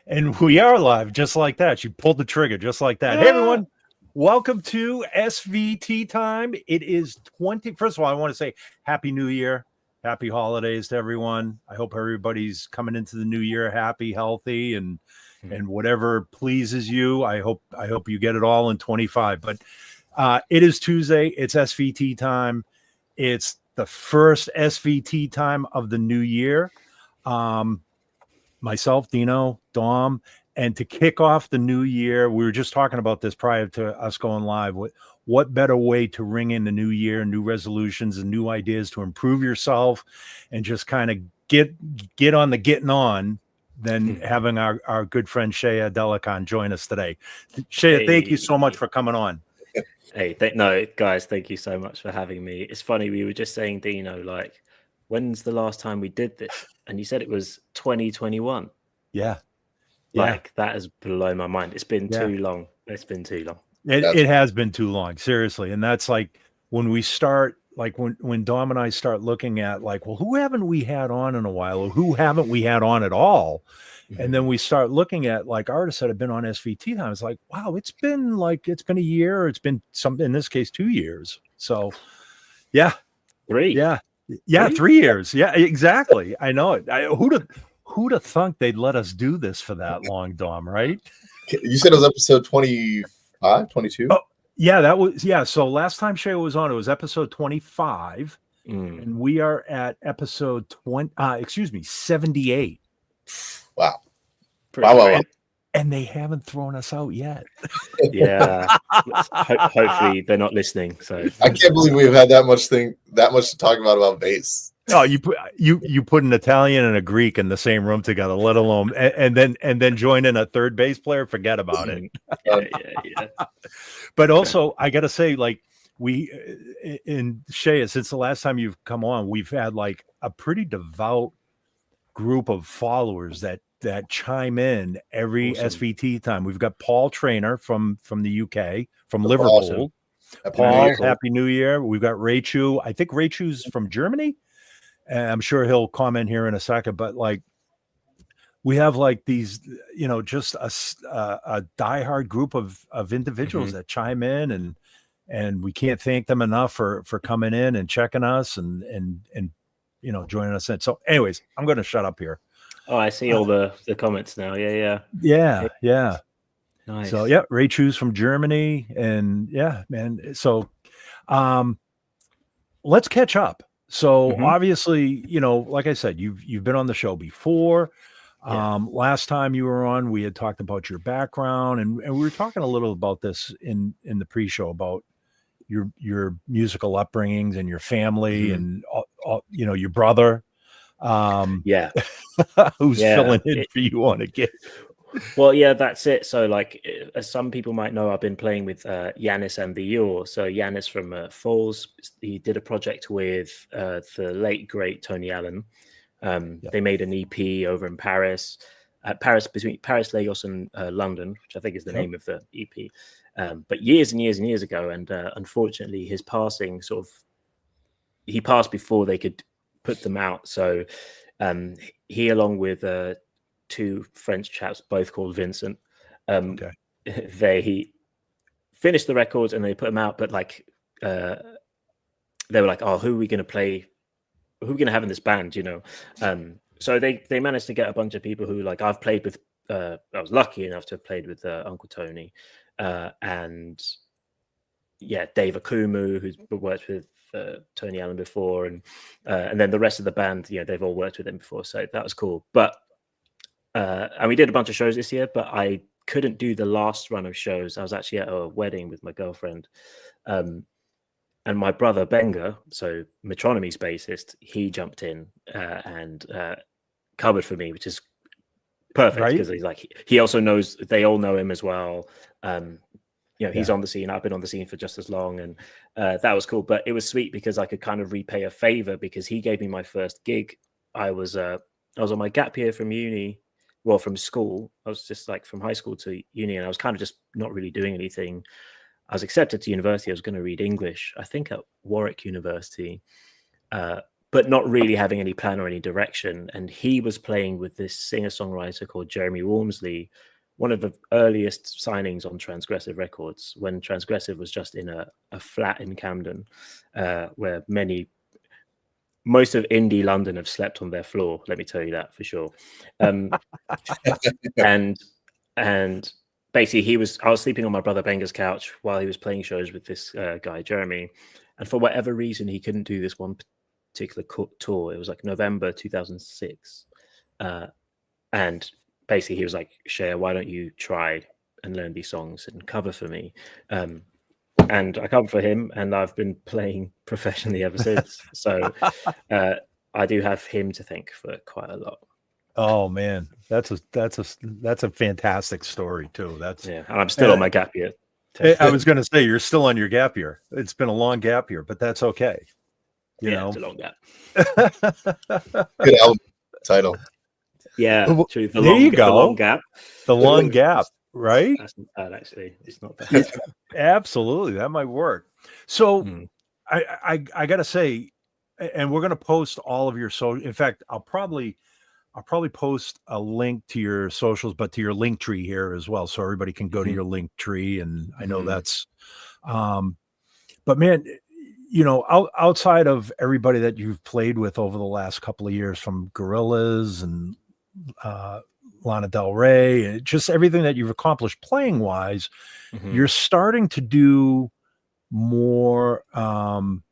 And we are live just like that. You pulled the trigger just like that. Hey, everyone. Welcome to SVT time. It is 20. First of all, I want to say Happy New Year. Happy holidays to everyone. I hope everybody's coming into the new year happy, healthy, and whatever pleases you. I hope you get it all in 25. But it is Tuesday. It's SVT time. It's the first SVT time of the new year. Myself, Dino, Dom, and to kick off the new year, we were just talking about this prior to us going live. What better way to ring in the new year, new resolutions and new ideas to improve yourself and just kind of get on the getting on than having our good friend Seye Adelekan join us today. Seye, thank you so much for coming on. Hey, no, guys, thank you so much for having me. It's funny, we were just saying, Dino, like, when's the last time we did this? And you said it was 2021. Yeah. Like, that has blown my mind. It's been too long. It's been too long. It has been too long, seriously. And that's like when we start, like when Dom and I start looking at like, well, who haven't we had on in a while? Or who haven't we had on at all? And then we start looking at like artists that have been on SVT time. It's like, wow, it's been a year. Or it's been something, in this case, 2 years. So yeah. 3. Yeah, 3 years. Yeah, exactly. I know it. Who'd have thunk they'd let us do this for that long, Dom, right? You said it was episode 25, 22? Oh, yeah, that was, yeah. So last time Shay was on, it was episode 25. And we are at episode 78. Wow. Wow. And they haven't thrown us out yet. Yeah. Hopefully they're not listening. So I can't believe we've had that much to talk about bass. Oh, you put an Italian and a Greek in the same room together, let alone and then join in a third bass player. Forget about it. Yeah. But also, I gotta say, like we in Shay, since the last time you've come on, we've had like a pretty devout group of followers that chime in every SVT time. We've got Paul Trainer from the UK, from Liverpool. Awesome. Paul, Happy New Year. We've got Ray Chu. I think Ray Chu's from Germany. And I'm sure he'll comment here in a second, but like we have like these, just a diehard group of individuals that chime in and we can't thank them enough for coming in and checking us and joining us in. So anyways, I'm going to shut up here. Oh, I see all the comments now. Yeah. Nice. So Ray Chu's from Germany, and yeah, man. So, let's catch up. So obviously, like I said, you've been on the show before. Last time you were on, we had talked about your background, and we were talking a little about this in the pre-show about your musical upbringings and your family and all, your brother. Who's filling in for you on a gig. Well, yeah, that's it. So like, as some people might know, I've been playing with Yannis and the Yore. So Yannis from Falls, he did a project with the late great Tony Allen. They made an EP over in Paris, between Paris, Lagos, and London, which I think is the name of the EP. But years and years and years ago, and unfortunately, his passing he passed before they could put them out. So he, along with 2 French chaps, both called Vincent, they finished the records and they put them out. But like, they were like, "Oh, who are we going to play? Who are we going to have in this band?" So they managed to get a bunch of people who, like, I've played with. I was lucky enough to have played with Uncle Tony, and Dave Akumu, who's worked with Tony Allen before, and then the rest of the band, they've all worked with him before, so that was cool. But and we did a bunch of shows this year, but I couldn't do the last run of shows. I was actually at a wedding with my girlfriend, and my brother Benga, so Metronomy's bassist, he jumped in and covered for me, which is perfect because he's like, he also knows, they all know him as well. He's on the scene. I've been on the scene for just as long, and that was cool. But it was sweet because I could kind of repay a favor because he gave me my first gig. I was on my gap year from uni, from school. I was just like from high school to uni, and I was kind of just not really doing anything. I was accepted to university. I was going to read English, I think at Warwick University. But but not really having any plan or any direction. And he was playing with this singer-songwriter called Jeremy Walmsley, one of the earliest signings on Transgressive Records, when Transgressive was just in a flat in Camden, where most of indie London have slept on their floor. Let me tell you that for sure. And basically, I was sleeping on my brother Benga's couch while he was playing shows with this guy Jeremy, and for whatever reason, he couldn't do this one particular tour. It was like November 2006, and basically he was like, Share, why don't you try and learn these songs and cover for me? And I covered for him, and I've been playing professionally ever since. So I do have him to thank for quite a lot. Oh man, that's a fantastic story too. And I'm still on my gap year. I was going to say you're still on your gap year. It's been a long gap year, but that's okay. You know, it's a long gap. Good album title. Yeah, true. There you go. The long gap. The long gap, right? That's not bad, actually. It's not bad. Absolutely, that might work. So, I got to say, and we're going to post all of your social. In fact, I'll probably post a link to your socials, but to your link tree here as well, so everybody can go to your link tree. And I know that's, but man, you know, outside of everybody that you've played with over the last couple of years, from Gorillaz and Lana Del Rey, and just everything that you've accomplished playing wise, you're starting to do more. And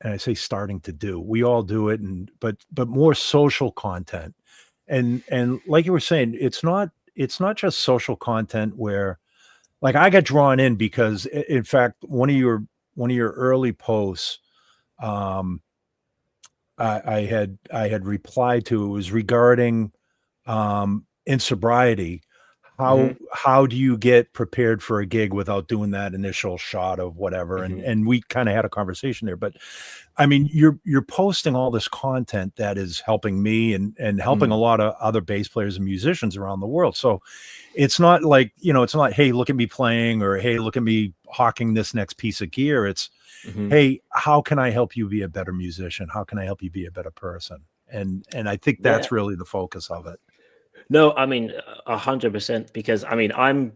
I say starting to do, we all do it, but more social content. And like you were saying, it's not just social content where, like, I got drawn in because, in fact, one of your early posts, I had replied to, it was regarding in sobriety. How do you get prepared for a gig without doing that initial shot of whatever? And we kind of had a conversation there, but I mean, you're posting all this content that is helping me and helping a lot of other bass players and musicians around the world. So it's not like, you know, it's not, hey, look at me playing, or hey, look at me hawking this next piece of gear. It's, hey, how can I help you be a better musician? How can I help you be a better person? And I think that's really the focus of it. No, I mean, 100%, because I mean, I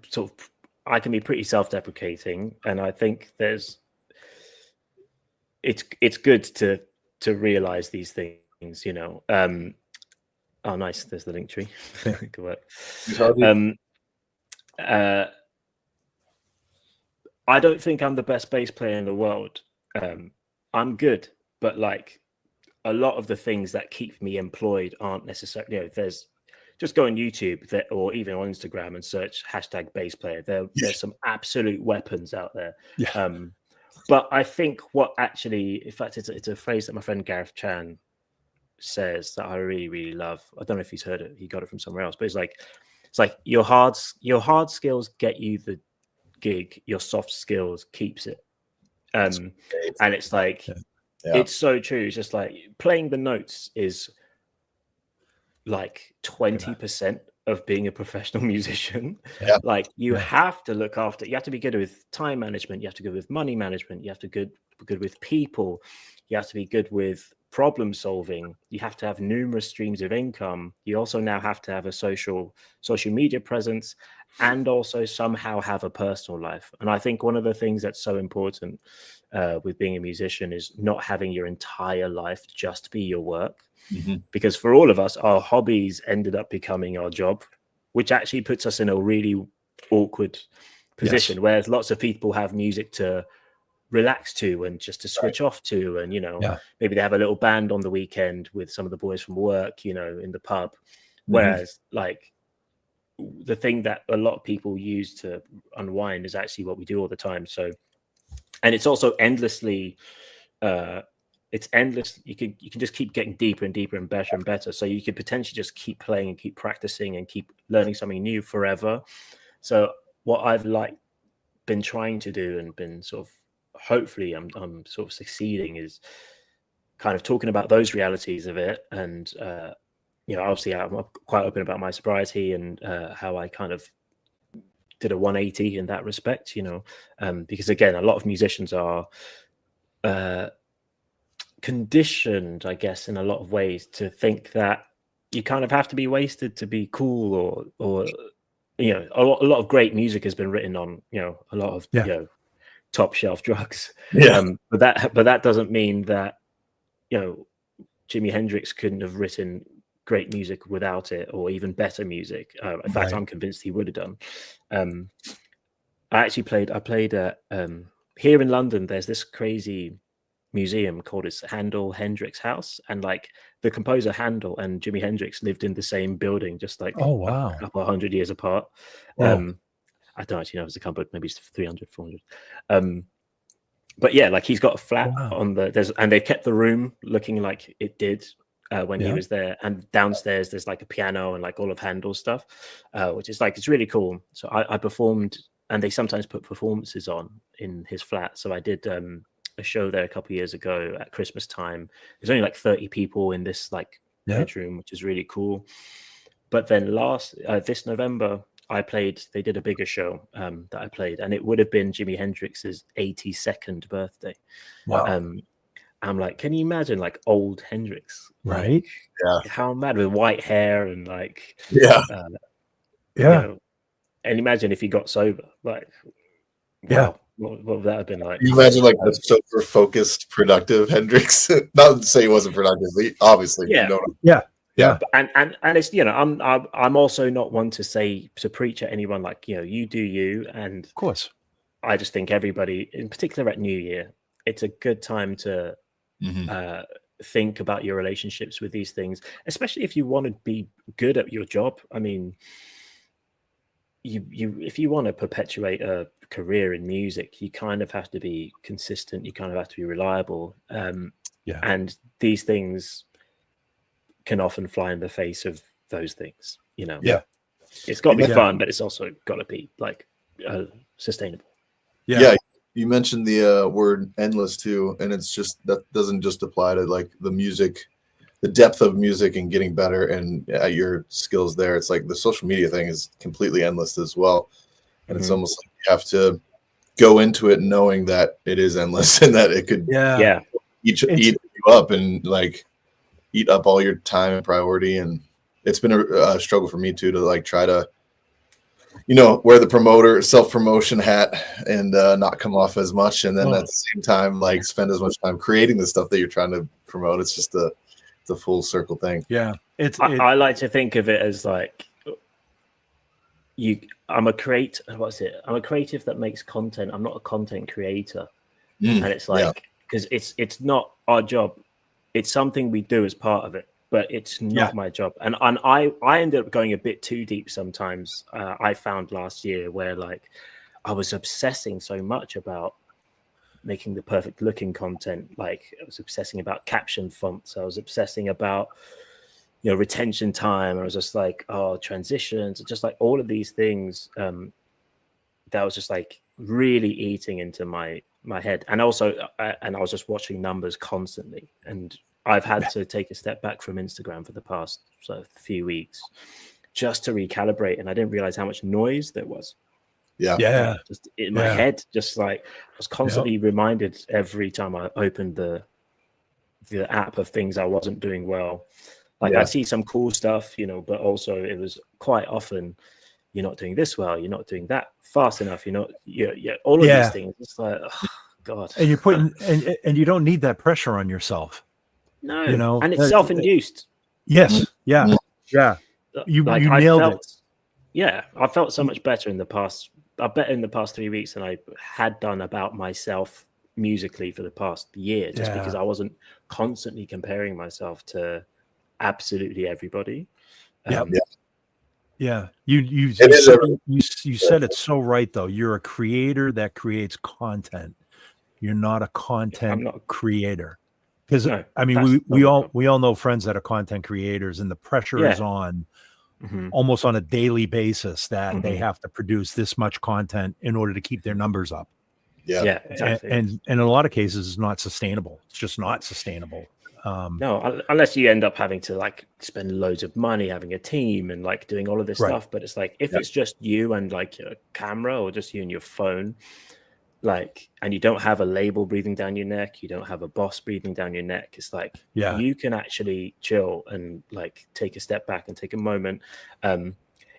can be pretty self-deprecating, and I think it's good to realize these things, you know. Oh, nice. There's the link tree. Good work. I don't think I'm the best bass player in the world. I'm good, but like a lot of the things that keep me employed aren't necessarily, you know, just go on YouTube or even on Instagram and search #bass player. There's some absolute weapons out there. But I think what actually, in fact, it's a phrase that my friend Gareth Chan says that I really, really love. I don't know if he's heard it. He got it from somewhere else, but it's like your hard skills get you the gig. Your soft skills keeps it. And it's like, it's so true. It's just like playing the notes is like 20% of being a professional musician. Like you have to look after, you have to be good with time management, you have to be good with money management, you have to be good with people, you have to be good with problem solving, you have to have numerous streams of income, you also now have to have a social media presence, and also somehow have a personal life. And I think one of the things that's so important with being a musician is not having your entire life just be your work. Because for all of us, our hobbies ended up becoming our job, which actually puts us in a really awkward position. Whereas lots of people have music to relax to and just to switch off to, and, you know, maybe they have a little band on the weekend with some of the boys from work, you know, in the pub. Whereas like the thing that a lot of people use to unwind is actually what we do all the time. So, and it's also endlessly it's endless. You can just keep getting deeper and deeper and better. So you could potentially just keep playing and keep practicing and keep learning something new forever. So what I've been trying to do and been sort of, hopefully I'm sort of succeeding, is kind of talking about those realities of it. And you know, obviously I'm quite open about my sobriety and how I kind of did a 180 in that respect, you know, because again, a lot of musicians are conditioned, I guess, in a lot of ways to think that you kind of have to be wasted to be cool, or you know, a lot of great music has been written on, you know, a lot of you know, top shelf drugs. Yeah. But that doesn't mean that, you know, Jimi Hendrix couldn't have written great music without it, or even better music. In fact, I'm convinced he would have done. I played at here in London. There's this crazy museum called its Handel Hendrix House, and like the composer Handel and Jimi Hendrix lived in the same building, just like a couple of 100 years apart. I don't actually know if it's a couple, maybe it's 300, 400. But yeah, like he's got a flat on and they've kept the room looking like it did when he was there. And downstairs there's like a piano and like all of Handel's stuff, which is like, it's really cool. So I performed, and they sometimes put performances on in his flat. So I did a show there a couple of years ago at Christmas time. There's only like 30 people in this like bedroom, which is really cool. But then this November, they did a bigger show that I played, and it would have been Jimi Hendrix's 82nd birthday. Wow. I'm like, can you imagine like old Hendrix? Right. Like, how mad, with white hair and like, Yeah. You know, and imagine if he got sober, like, wow, what would that have been like? You imagine like the super focused, productive Hendrix. Not to say he wasn't productive, obviously. Yeah. Yeah. And it's, you know, I'm also not one to preach at anyone, like, you know, you do you. And of course, I just think everybody, in particular at New Year, it's a good time to think about your relationships with these things, especially if you want to be good at your job. I mean, if you want to perpetuate a career in music, you kind of have to be consistent. You kind of have to be reliable. And these things can often fly in the face of those things, you know. It's got to be fun, but it's also got to be like sustainable. You mentioned the word endless too, and it's just, that doesn't just apply to like the music, the depth of music and getting better and your skills there. It's like the social media thing is completely endless as well, and it's almost like you have to go into it knowing that it is endless and that it could eat you up and like eat up all your time and priority. And it's been a struggle for me too, to like try to, you know, wear the self-promotion hat and not come off as much, and then at the same time like spend as much time creating the stuff that you're trying to promote. It's just the full circle thing. I like to think of it as like, I'm a creative that makes content. I'm not a content creator. And it's like, because it's not our job. It's something we do as part of it, but it's not my job. And I ended up going a bit too deep sometimes. I found last year where like I was obsessing so much about making the perfect looking content. Like I was obsessing about caption fonts. I was obsessing about, you know, retention time. I was just like, transitions, just like all of these things that was just like really eating into my head. And also, and I was just watching numbers constantly. And I've had to take a step back from Instagram for the past few weeks just to recalibrate. And I didn't realize how much noise there was. Just in my head, just like I was constantly reminded every time I opened the app of things I wasn't doing well. Like I see some cool stuff, you know, but also it was quite often, you're not doing this well, you're not doing that fast enough, you're not, all of these things. It's like, oh, God. And you're putting, and you don't need that pressure on yourself. No, you know, and it's self-induced. Yes, you nailed it. Yeah, I felt so much better in the past 3 weeks than I had done about myself musically for the past year, just because I wasn't constantly comparing myself to absolutely everybody. You said it so right though. You're a creator that creates content. You're not a content creator. Because I mean, we all know friends that are content creators, and the pressure is on almost on a daily basis that they have to produce this much content in order to keep their numbers up. Yeah, exactly. And in a lot of cases, it's not sustainable. It's just not sustainable. No, unless you end up having to like spend loads of money having a team and like doing all of this stuff. But it's like if it's just you and like your camera, or just you and your phone, like, and you don't have a label breathing down your neck, you don't have a boss breathing down your neck. It's like you can actually chill and like take a step back and take a moment.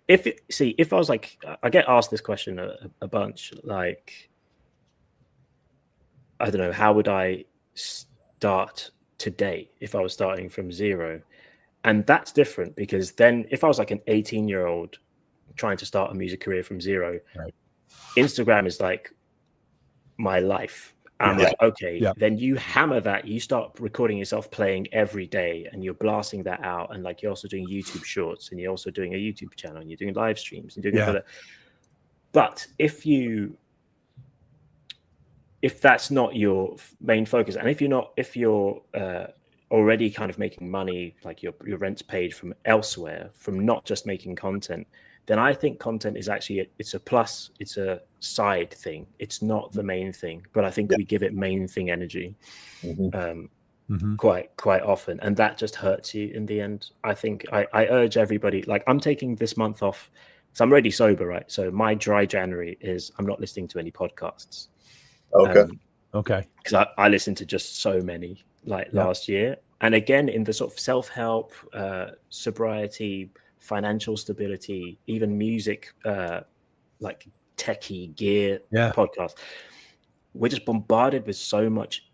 If I was like, I get asked this question a bunch, like, I don't know, how would I start today if I was starting from zero? And that's different, because then if I was like an 18-year-old trying to start a music career from zero, Instagram is like my life. I'm like, okay, then you hammer that, you start recording yourself playing every day and you're blasting that out. And like, you're also doing YouTube shorts and you're also doing a YouTube channel and you're doing live streams and doing but if that's not your main focus, and if you're already kind of making money, like your rent's paid from elsewhere, from not just making content, then I think content is actually it's a plus, it's a side thing. It's not the main thing, but I think we give it main thing energy quite often, and that just hurts you in the end. I think I urge everybody, like, I'm taking this month off, so I'm already sober, right? So my dry January is I'm not listening to any podcasts. Okay. Because I listened to just so many last year, and again in the sort of self-help, sobriety, financial stability, even music, like techie gear podcast, we're just bombarded with so much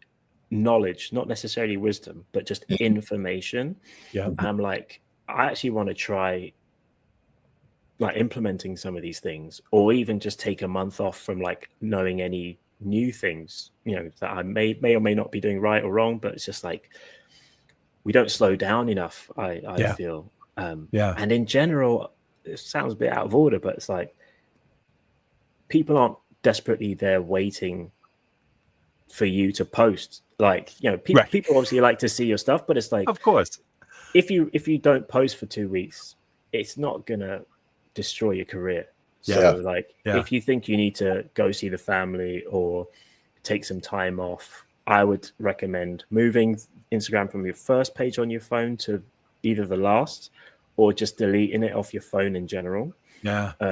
knowledge, not necessarily wisdom, but just information. And I'm like, I actually want to try like implementing some of these things, or even just take a month off from like knowing any new things, you know, that I may or may not be doing right or wrong. But it's just like, we don't slow down enough, I feel. And in general, it sounds a bit out of order, but it's like, people aren't desperately there waiting for you to post. Like, you know, people obviously like to see your stuff, but it's like, of course, if you don't post for 2 weeks, it's not gonna destroy your career. So if you think you need to go see the family or take some time off, I would recommend moving Instagram from your first page on your phone to either the last, or just deleting it off your phone in general.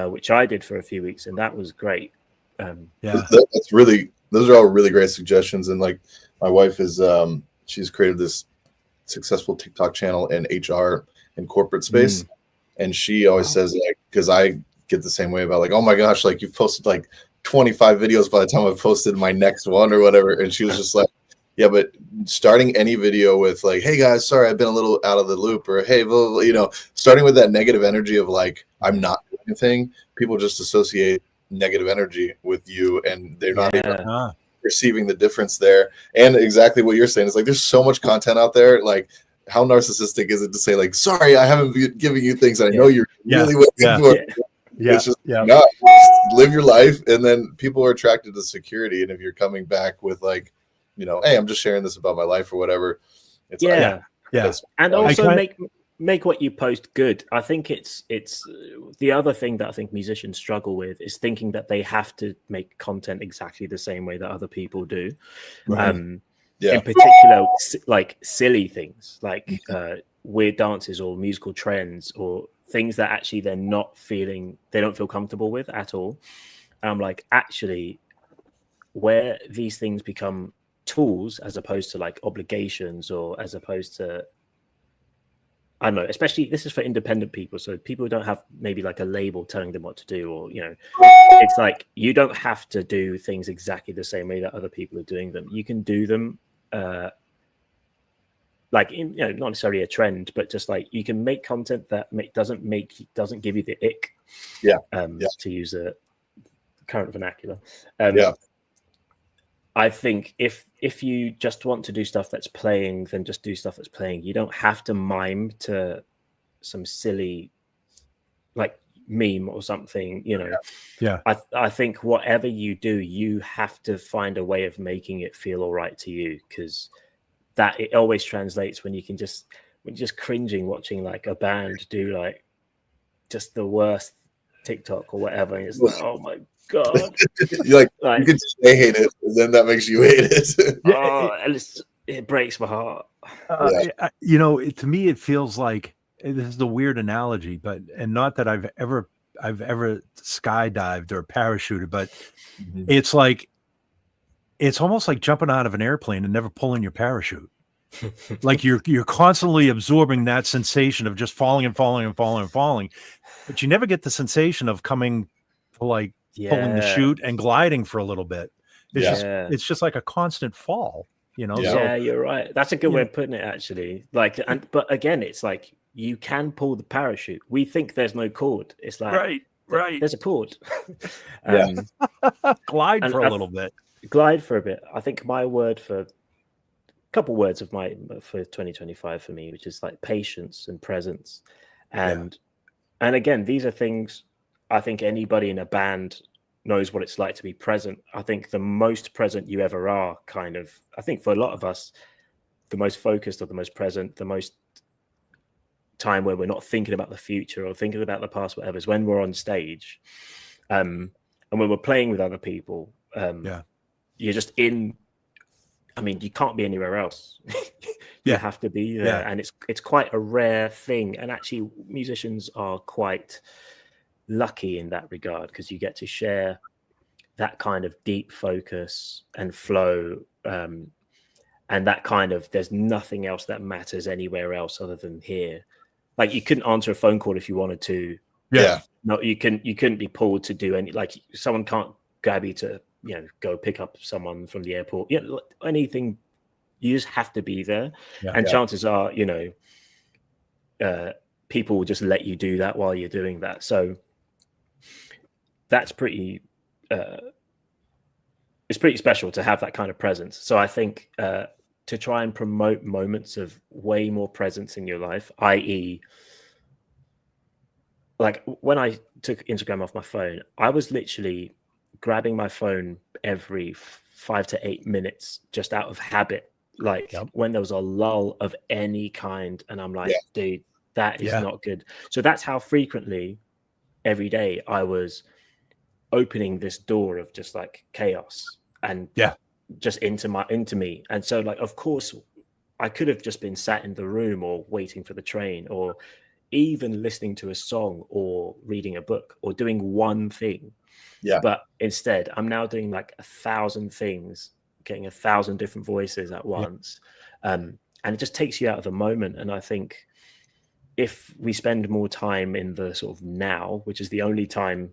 Which I did for a few weeks, and that was great. That's really, those are all really great suggestions. And like, my wife is she's created this successful TikTok channel in HR and corporate space, and she always says, like, because I get the same way about like, oh my gosh, like, you've posted like 25 videos by the time I've posted my next one or whatever. And she was just like, yeah, but starting any video with like, hey guys, sorry, I've been a little out of the loop, or hey, you know, starting with that negative energy of like, I'm not doing anything, people just associate negative energy with you, and they're not even perceiving the difference there. And exactly what you're saying is like, there's so much content out there. Like, how narcissistic is it to say like, sorry, I haven't been giving you things I know you're really waiting for. It's just not, live your life, and then people are attracted to security. And if you're coming back with like, you know, hey, I'm just sharing this about my life or whatever, it's and also make what you post good. I think it's the other thing that I think musicians struggle with is thinking that they have to make content exactly the same way that other people do. In particular, like silly things like weird dances or musical trends or things that actually they don't feel comfortable with at all. Like, actually, where these things become tools as opposed to like obligations, or as opposed to, I don't know, especially this is for independent people, so people who don't have maybe like a label telling them what to do, or, you know, it's like, you don't have to do things exactly the same way that other people are doing them. You can do them like, in, you know, not necessarily a trend, but just like, you can make content that doesn't give you the ick, to use a current vernacular. I think if you just want to do stuff that's playing, then just do stuff that's playing. You don't have to mime to some silly like meme or something, you know. I think whatever you do, you have to find a way of making it feel all right to you, because that it always translates when you're just cringing watching like a band do like just the worst TikTok or whatever, and it's like, oh my god, you're like, you can say hate it, and then that makes you hate it. It breaks my heart. You know, to me, it feels like, this is a weird analogy, but, and not that I've ever skydived or parachuted, but it's like, it's almost like jumping out of an airplane and never pulling your parachute. Like you're constantly absorbing that sensation of just falling and falling and falling and falling, but you never get the sensation of coming to like pulling the chute and gliding for a little bit. It's just like a constant fall, you know. Yeah, you're right. That's a good way of putting it, actually. Like, but again, it's like you can pull the parachute. We think there's no cord. It's like right. There's a cord. Glide for a little bit. Glide for a bit. I think my word for couple words of my for 2025 for me, which is like patience and presence, and again, these are things I think anybody in a band knows what it's like to be present. I think the most present you ever are, kind of, I think for a lot of us, the most focused or the most present, the most time where we're not thinking about the future or thinking about the past, whatever, is when we're on stage, and when we're playing with other people. You're just in. I mean, you can't be anywhere else. You have to be there, and it's quite a rare thing. And actually, musicians are quite lucky in that regard because you get to share that kind of deep focus and flow, and that kind of there's nothing else that matters anywhere else other than here. Like you couldn't answer a phone call if you wanted to. No, you couldn't be pulled to do any. Like someone can't grab you to, you know, go pick up someone from the airport. Yeah, anything. You just have to be there, and chances are, you know, people will just let you do that while you're doing that. So that's pretty. It's pretty special to have that kind of presence. So I think to try and promote moments of way more presence in your life, i.e., like when I took Instagram off my phone, I was literally grabbing my phone every 5 to 8 minutes just out of habit, like when there was a lull of any kind, and I'm like, dude, that is not good. So that's how frequently every day I was opening this door of just like chaos and just into me. And so like, of course I could have just been sat in the room or waiting for the train or even listening to a song or reading a book or doing one thing. But instead, I'm now doing like 1,000 things, getting 1,000 different voices at once. And it just takes you out of the moment. And I think if we spend more time in the sort of now, which is the only time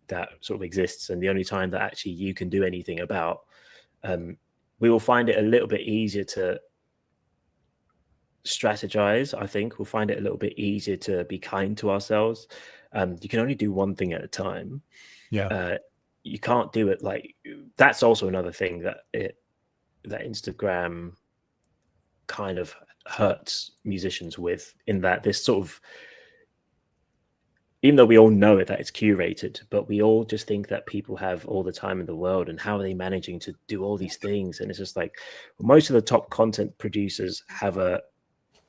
that sort of exists and the only time that actually you can do anything about, we will find it a little bit easier to strategize. I think we'll find it a little bit easier to be kind to ourselves. You can only do one thing at a time. You can't do it like that's also another thing that Instagram kind of hurts musicians with, in that this sort of, even though we all know it that it's curated, but we all just think that people have all the time in the world and how are they managing to do all these things. And it's just like most of the top content producers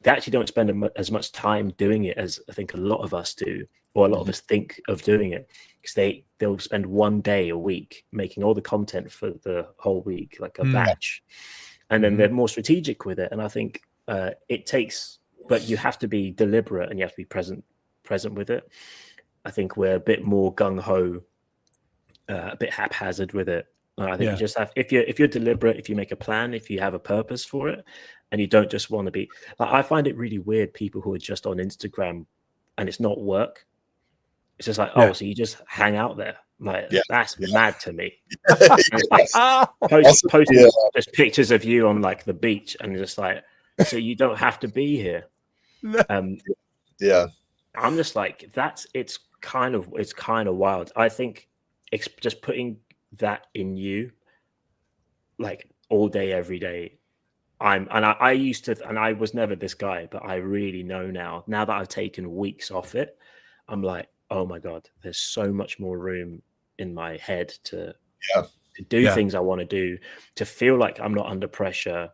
they actually don't spend as much time doing it as I think a lot of us do, or a lot of us think of doing it, because they'll spend one day a week making all the content for the whole week, like a batch, and then they're more strategic with it. And I think it takes, but you have to be deliberate and you have to be present with it. I think we're a bit more gung-ho, a bit haphazard with it. I think you just have, if you're deliberate, if you make a plan, if you have a purpose for it, and you don't just want to be like, I find it really weird, people who are just on Instagram and it's not work. It's just like, so you just hang out there. Like that's mad to me. Posting just pictures of you on like the beach and just like, so you don't have to be here. I'm just like, it's kind of wild. I think it's just putting that in you like all day, every day. I used to, and I was never this guy, but I really know now that I've taken weeks off it, I'm like, oh my God, there's so much more room in my head to do things I want to do, to feel like I'm not under pressure.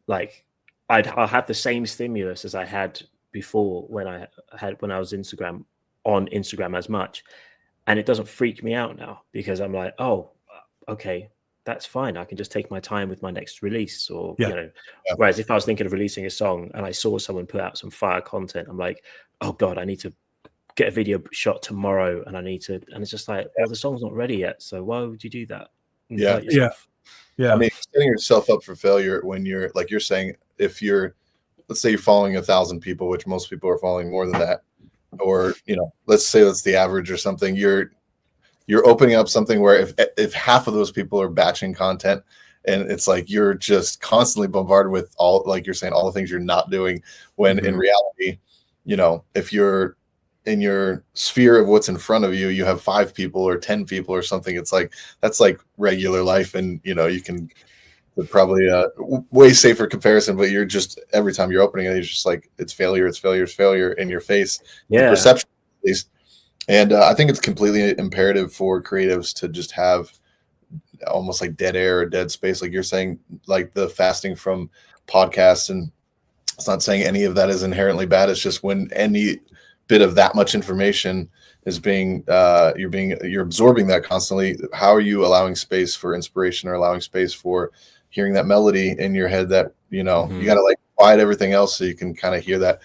Like I'll have the same stimulus as I had before when I was on Instagram as much. And it doesn't freak me out now because I'm like, oh, okay, that's fine. I can just take my time with my next release, or you know. Whereas if I was thinking of releasing a song and I saw someone put out some fire content, I'm like, oh God, I need to get a video shot tomorrow, and and it's just like, well, the song's not ready yet, so why would you do that? Yeah. I mean, setting yourself up for failure when you're like you're saying, if you're, let's say you're following 1,000 people, which most people are following more than that, or let's say that's the average or something. You're opening up something where if half of those people are batching content, and it's like you're just constantly bombarded with all, like you're saying, all the things you're not doing, when in reality, if you're in your sphere of what's in front of you, you have 5 people or 10 people or something. It's like, that's like regular life. And, you can probably way safer comparison, but you're just, every time you're opening it, you're just like, it's failure in your face. Yeah. The perception, at least. And I think it's completely imperative for creatives to just have almost like dead air or dead space. Like you're saying, like the fasting from podcasts, and it's not saying any of that is inherently bad. It's just when any bit of that much information is being you're absorbing that constantly, how are you allowing space for inspiration, or allowing space for hearing that melody in your head that you got to like quiet everything else so you can kind of hear that.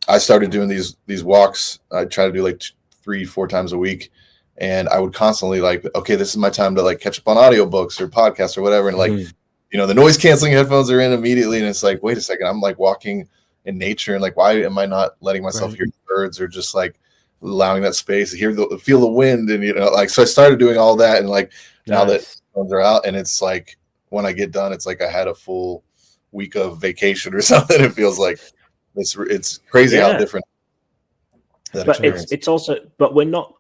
I started doing these walks. I try to do like 3-4 times a week, and I would constantly like, okay, this is my time to like catch up on audiobooks or podcasts or whatever, and like the noise canceling headphones are in immediately, and it's like, wait a second, I'm like walking in nature, and like, why am I not letting myself hear birds, or just like allowing that space to feel the wind, and like, so I started doing all that, and like now that phones are out, and it's like when I get done, it's like I had a full week of vacation or something. It feels like it's crazy how different that but experience. it's also, but we're not,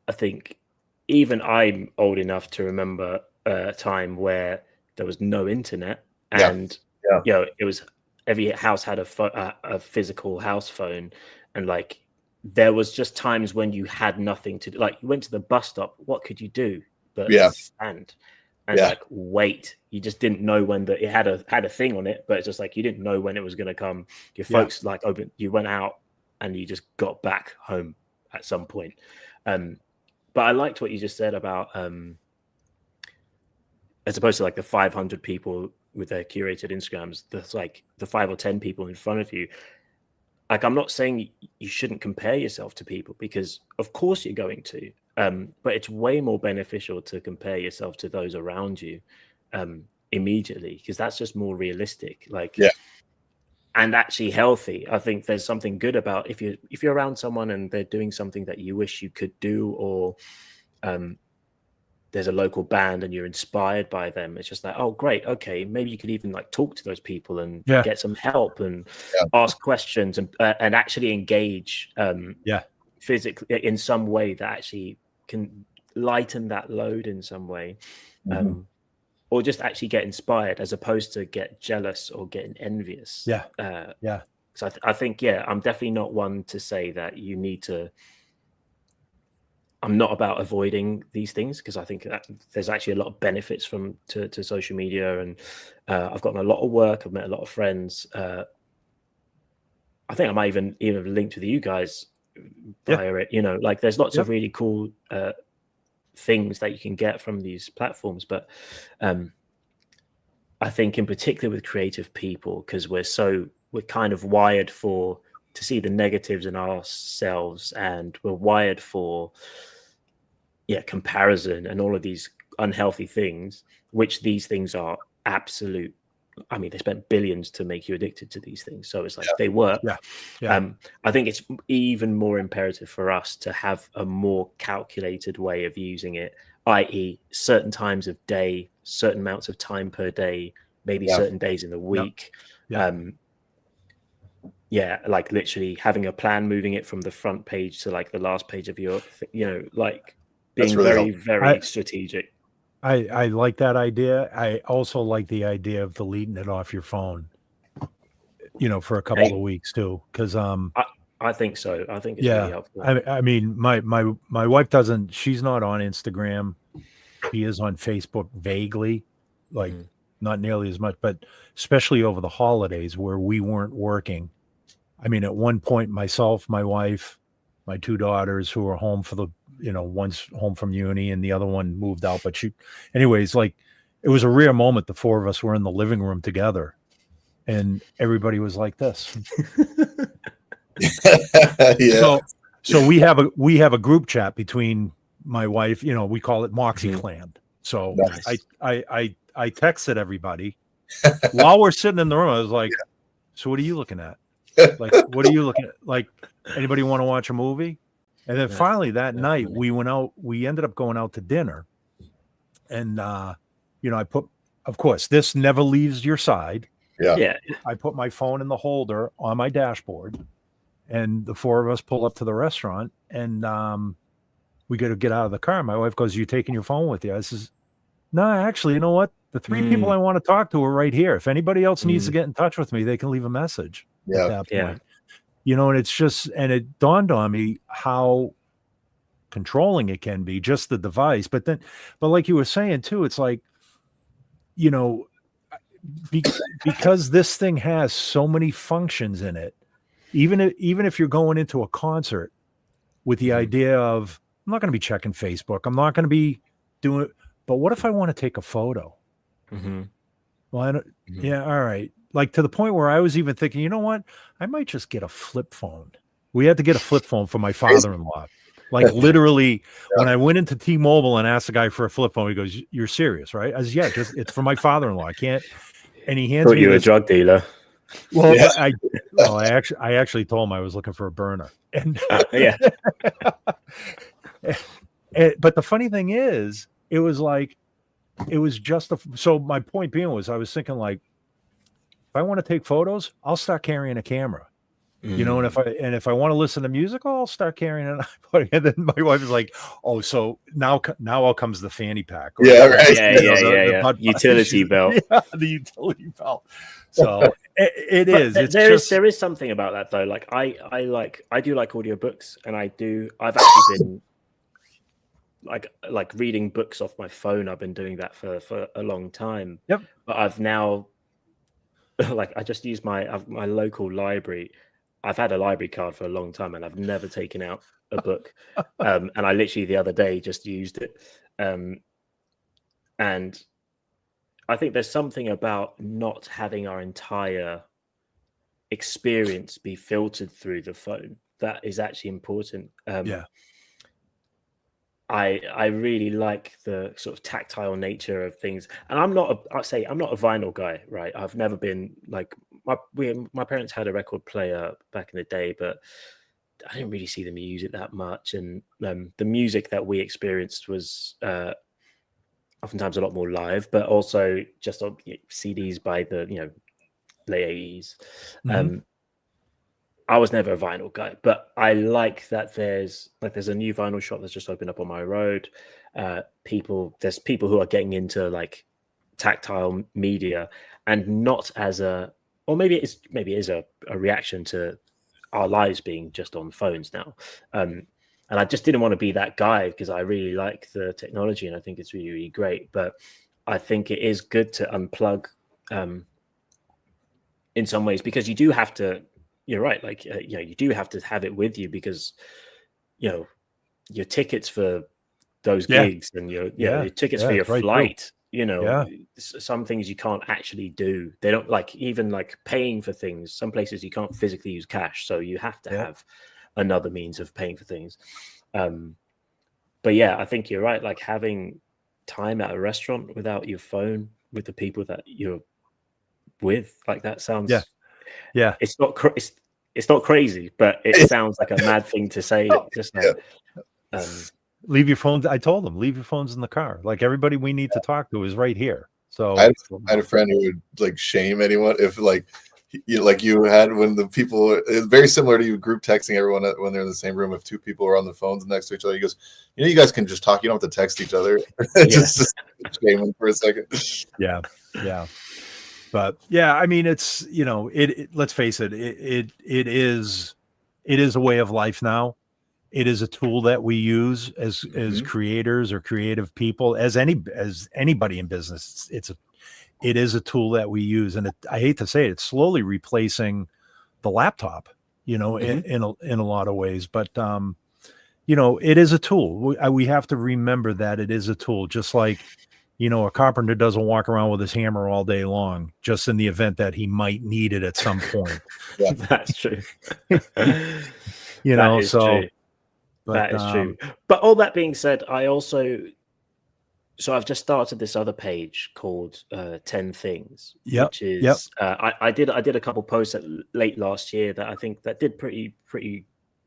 I think, even I'm old enough to remember a time where there was no internet, and it was, every house had a physical house phone, and like there was just times when you had nothing to do. Like you went to the bus stop, what could you do but stand and like wait? You just didn't know when it had a thing on it, but it's just like you didn't know when it was going to come. Your folks like you went out and you just got back home at some point. But I liked what you just said about as opposed to like the 500 people with their curated Instagrams, there's like the 5 or 10 people in front of you. Like, I'm not saying you shouldn't compare yourself to people, because of course you're going to, but it's way more beneficial to compare yourself to those around you immediately, because that's just more realistic. Like, and actually healthy. I think there's something good about if you're around someone and they're doing something that you wish you could do, or there's a local band and you're inspired by them. It's just like, oh, great. Okay. Maybe you could even like talk to those people and get some help and ask questions and actually engage physically in some way that actually can lighten that load in some way. Or just actually get inspired, as opposed to get jealous or getting envious. So I think, I'm definitely not one to say that you need to. I'm not about avoiding these things, because I think that there's actually a lot of benefits to social media, and I've gotten a lot of work. I've met a lot of friends. I think I might even linked with you guys via it. Like there's lots of really cool things that you can get from these platforms, but I think in particular with creative people, because we're kind of wired to see the negatives in ourselves, and we're wired for comparison and all of these unhealthy things, which these things are absolute. I mean, they spent billions to make you addicted to these things, so it's like they work. I think it's even more imperative for us to have a more calculated way of using it, i.e. certain times of day, certain amounts of time per day, maybe certain days in the week. Like literally having a plan, moving it from the front page to like the last page of your, like being really, very strategic. I like that idea. I also like the idea of deleting it off your phone, for a couple of weeks too. Because I think so. I think it's really helpful. I mean, my wife doesn't. She's not on Instagram. She is on Facebook vaguely, like not nearly as much, but especially over the holidays where we weren't working. I mean, at one point, myself, my wife, my 2 daughters who were home for one's home from uni and the other one moved out. But anyways, like it was a rare moment. The 4 of us were in the living room together, and everybody was like this. So we have a group chat between my wife. We call it Moxie Clan. So Nice. I texted everybody while we're sitting in the room. I was like, so what are you looking at? Like, what are you looking at? Like, anybody want to watch a movie? And then finally that night we went out, we ended up going out to dinner. And, you know, of course, this never leaves your side. Yeah. I put my phone in the holder on my dashboard, and the four of us pull up to the restaurant, and we got to get out of the car. My wife goes, "You taking your phone with you?" I says, "No, actually, you know what? The three people I want to talk to are right here. If anybody else needs to get in touch with me, they can leave a message at that point." You know, and it's just, and it dawned on me how controlling it can be, just the device. But like you were saying too, it's like, you know, because this thing has so many functions in it, even if you're going into a concert with the idea of, I'm not going to be checking Facebook, I'm not going to be doing it, but what if I want to take a photo? Well, I don't, yeah, all right. Like, to the point where I was even thinking, you know what, I might just get a flip phone. We had to get a flip phone for my father-in-law. Like, literally, when I went into T-Mobile and asked the guy for a flip phone, he goes, "You're serious, right?" I was, "Yeah, just it's for my father-in-law. I can't." And he hands me you a drug dealer. Well, I actually told him I was looking for a burner. And but the funny thing is, it was like, it was just so my point being was, I was thinking, like, if I want to take photos, I'll start carrying a camera. You know, and if I want to listen to music, I'll start carrying an iPod. And then my wife is like, "Oh, so now all comes the fanny pack." Or the utility belt. Yeah, the utility belt. So there is something about that though. Like I do like audiobooks, and I've actually been like reading books off my phone. I've been doing that for a long time. Yep. But I've now like, I just use my local library. I've had a library card for a long time, and I've never taken out a book. And I literally the other day just used it. And I think there's something about not having our entire experience be filtered through the phone that is actually important. I really like the sort of tactile nature of things, and I'm not a vinyl guy, right? I've never been like, my parents had a record player back in the day, but I didn't really see them use it that much. And the music that we experienced was oftentimes a lot more live, but also just on CDs by the late 80s. I was never a vinyl guy, but I like that there's a new vinyl shop that's just opened up on my road. There's people who are getting into like tactile media, and not as or maybe it is a reaction to our lives being just on phones now. And I just didn't want to be that guy, because I really like the technology and I think it's really, really great. But I think it is good to unplug in some ways, because you do have to. You're right. Like, you do have to have it with you, because, your tickets for those gigs and your tickets for your flight, some things you can't actually do. They don't even paying for things. Some places you can't physically use cash. So you have to have another means of paying for things. But yeah, I think you're right. Like, having time at a restaurant without your phone, with the people that you're with, like, that sounds it's not crazy, but it sounds like a mad thing to say. Just leave your phones. I told them, leave your phones in the car. Like, everybody we need to talk to is right here. So I had a friend who would like shame anyone if you had, when the people, it's very similar to you group texting everyone when they're in the same room. If two people are on the phones next to each other, he goes, you guys can just talk. You don't have to text each other. just shame them for a second. Yeah. But yeah, I mean, it's, let's face it, it is a way of life now. It is a tool that we use as creators or creative people, as anybody in business. It is a tool that we use, and I hate to say it, it's slowly replacing the laptop, in a lot of ways. But it is a tool. We have to remember that it is a tool, just like. A carpenter doesn't walk around with his hammer all day long, just in the event that he might need it at some point. That's true. True. That is true. But all that being said, I also So I've just started this other page called 10 Things, Yep, which is I did a couple posts late last year that I think that did pretty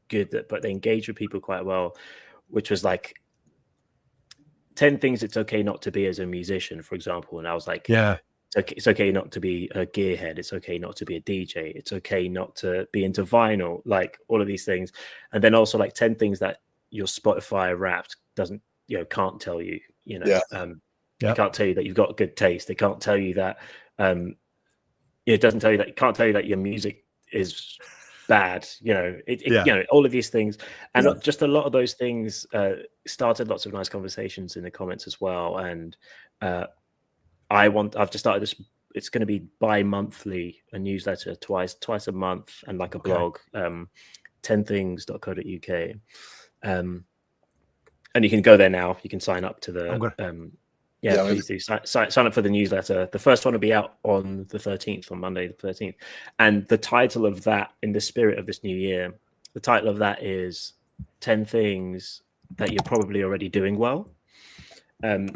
good, but they engaged with people quite well, which was like 10 things it's okay not to be as a musician, for example. And I was like, yeah, it's okay not to be a gearhead. It's okay not to be a DJ. It's okay not to be into vinyl, like all of these things. And then also like 10 things that your Spotify Wrapped doesn't, can't tell you, it can't tell you that you've got good taste. It can't tell you that, it doesn't tell you that, it can't tell you that your music is bad, all of these things. And just a lot of those things started lots of nice conversations in the comments as well. And I've just started this. It's going to be bi-monthly, a newsletter twice a month, and like a blog, 10things.co.uk. And you can go there now. You can sign up to the. Please do sign up for the newsletter. The first one will be out on the 13th, on Monday the 13th. And the title of that, in the spirit of this new year, the title of that is 10 things that you're probably already doing well. I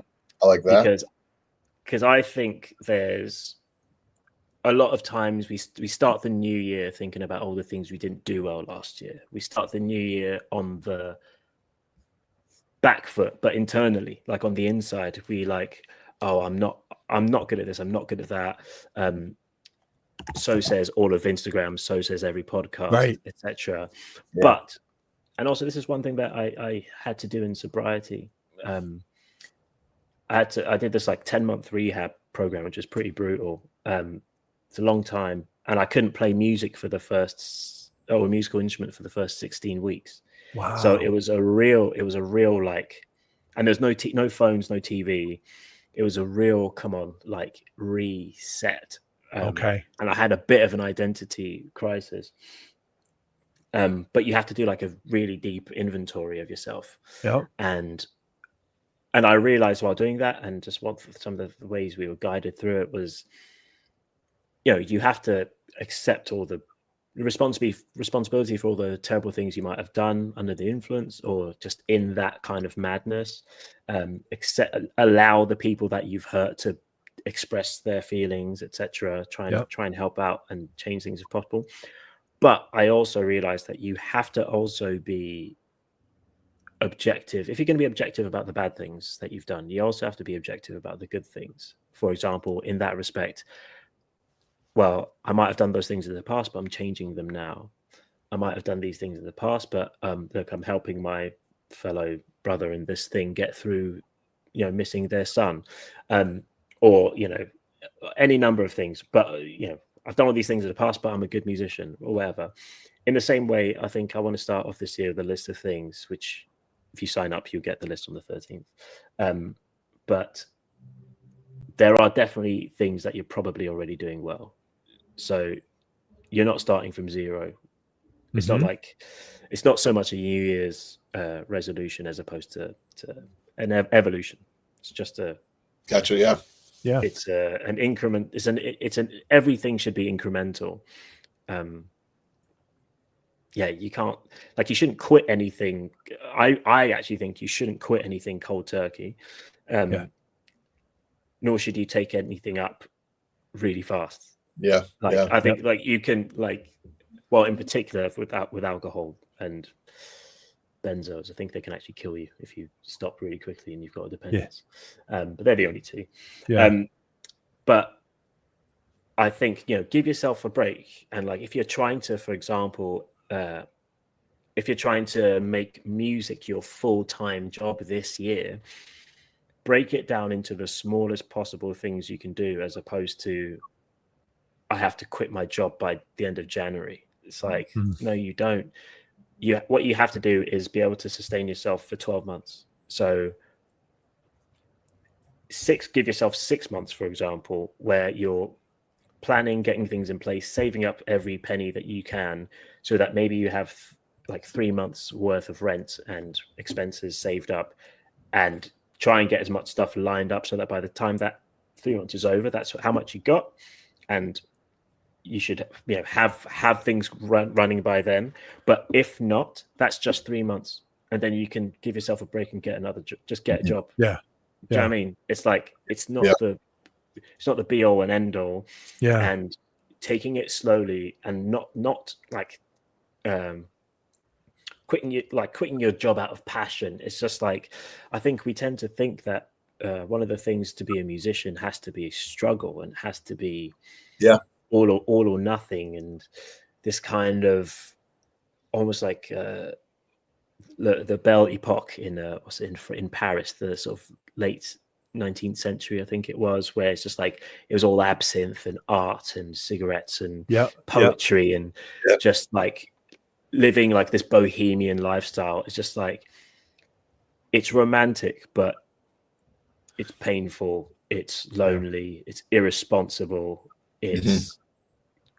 like that. Because I think there's a lot of times we start the new year thinking about all the things we didn't do well last year. We start the new year on the back foot, but internally, like on the inside, we like, oh, I'm not good at this. I'm not good at that. So says all of Instagram. So says every podcast, right, etc. Yeah. But, and also this is one thing that I had to do in sobriety. I did this like 10-month rehab program, which is pretty brutal. It's a long time, and I couldn't play music for the a musical instrument for the first 16 weeks. Wow. So it was a real like, and there's no phones, no TV. It was a real, come on, like reset. And I had a bit of an identity crisis. But you have to do like a really deep inventory of yourself. Yep. And I realized while doing that, and just some of the ways we were guided through it was, you have to accept all the responsibility for all the terrible things you might have done under the influence or just in that kind of madness. Allow the people that you've hurt to express their feelings, etc. Try and help out and change things if possible. But I also realized that you have to also be objective. If you're going to be objective about the bad things that you've done, you also have to be objective about the good things. For example, in that respect, well, I might have done those things in the past, but I'm changing them now. I might have done these things in the past, but look, I'm helping my fellow brother in this thing get through, missing their son, or any number of things. But I've done all these things in the past, but I'm a good musician or whatever. In the same way, I think I want to start off this year with a list of things, which if you sign up, you'll get the list on the 13th. But there are definitely things that you're probably already doing well. So you're not starting from zero. It's not like, it's not so much a New Year's resolution as opposed to an evolution. It's just a gotcha. Yeah. It's an increment. Everything should be incremental. You can't, like, you shouldn't quit anything. I actually think you shouldn't quit anything cold turkey. Nor should you take anything up really fast. I think like you can, like, well, in particular with alcohol and benzos, I think they can actually kill you if you stop really quickly and you've got a dependence. But they're the only two. But I think, give yourself a break. And like, if you're trying to, for example, if you're trying to make music your full-time job this year, break it down into the smallest possible things you can do, as opposed to, I have to quit my job by the end of January. It's like, no, you don't. What you have to do is be able to sustain yourself for 12 months. So give yourself 6 months, for example, where you're planning, getting things in place, saving up every penny that you can, so that maybe you have like 3 months worth of rent and expenses saved up, and try and get as much stuff lined up so that by the time that 3 months is over, that's how much you got. And you should have things running by then. But if not, that's just 3 months, and then you can give yourself a break and get another just get a job. Do you know what I mean? It's like it's not the be all and end all. Yeah. And taking it slowly and not like quitting your job out of passion. It's just like, I think we tend to think that one of the things to be a musician has to be a struggle and has to be all or nothing, and this kind of almost like the Belle Epoque in Paris, the sort of late 19th century, I think it was, where it's just like it was all absinthe and art and cigarettes and poetry and just like living like this bohemian lifestyle. It's just like, it's romantic, but it's painful, it's lonely, it's irresponsible, it's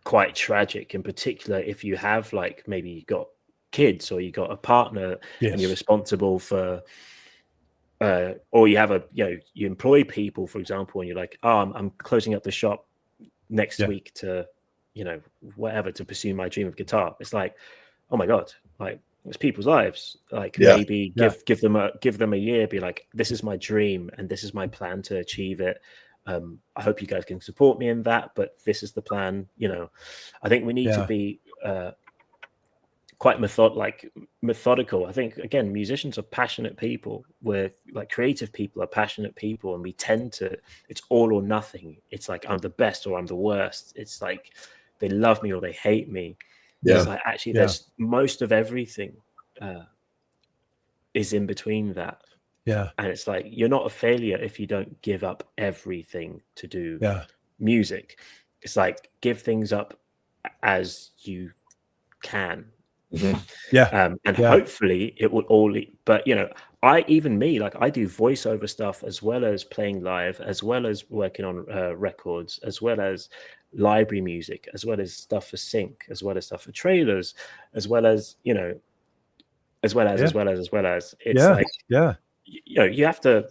quite tragic, in particular if you have like maybe you got kids or you got a partner and you're responsible for or you have you employ people, for example, and you're like, oh, I'm closing up the shop next week to whatever, to pursue my dream of guitar. It's like, oh my god, like it's people's lives. Like maybe give them a year, be like, this is my dream and this is my plan to achieve it. I hope you guys can support me in that, but this is the plan. I think we need to be quite methodical. I think, again, musicians are passionate people. We're like creative people are passionate people, and we tend to, it's all or nothing. It's like, I'm the best or I'm the worst. It's like they love me or they hate me. It's like, actually there's most of everything is in between that. And it's like, you're not a failure if you don't give up everything to do music. It's like, give things up as you can. And hopefully it will all, but I do voiceover stuff as well as playing live, as well as working on records, as well as library music, as well as stuff for sync, as well as stuff for trailers, as well as it's like you have to.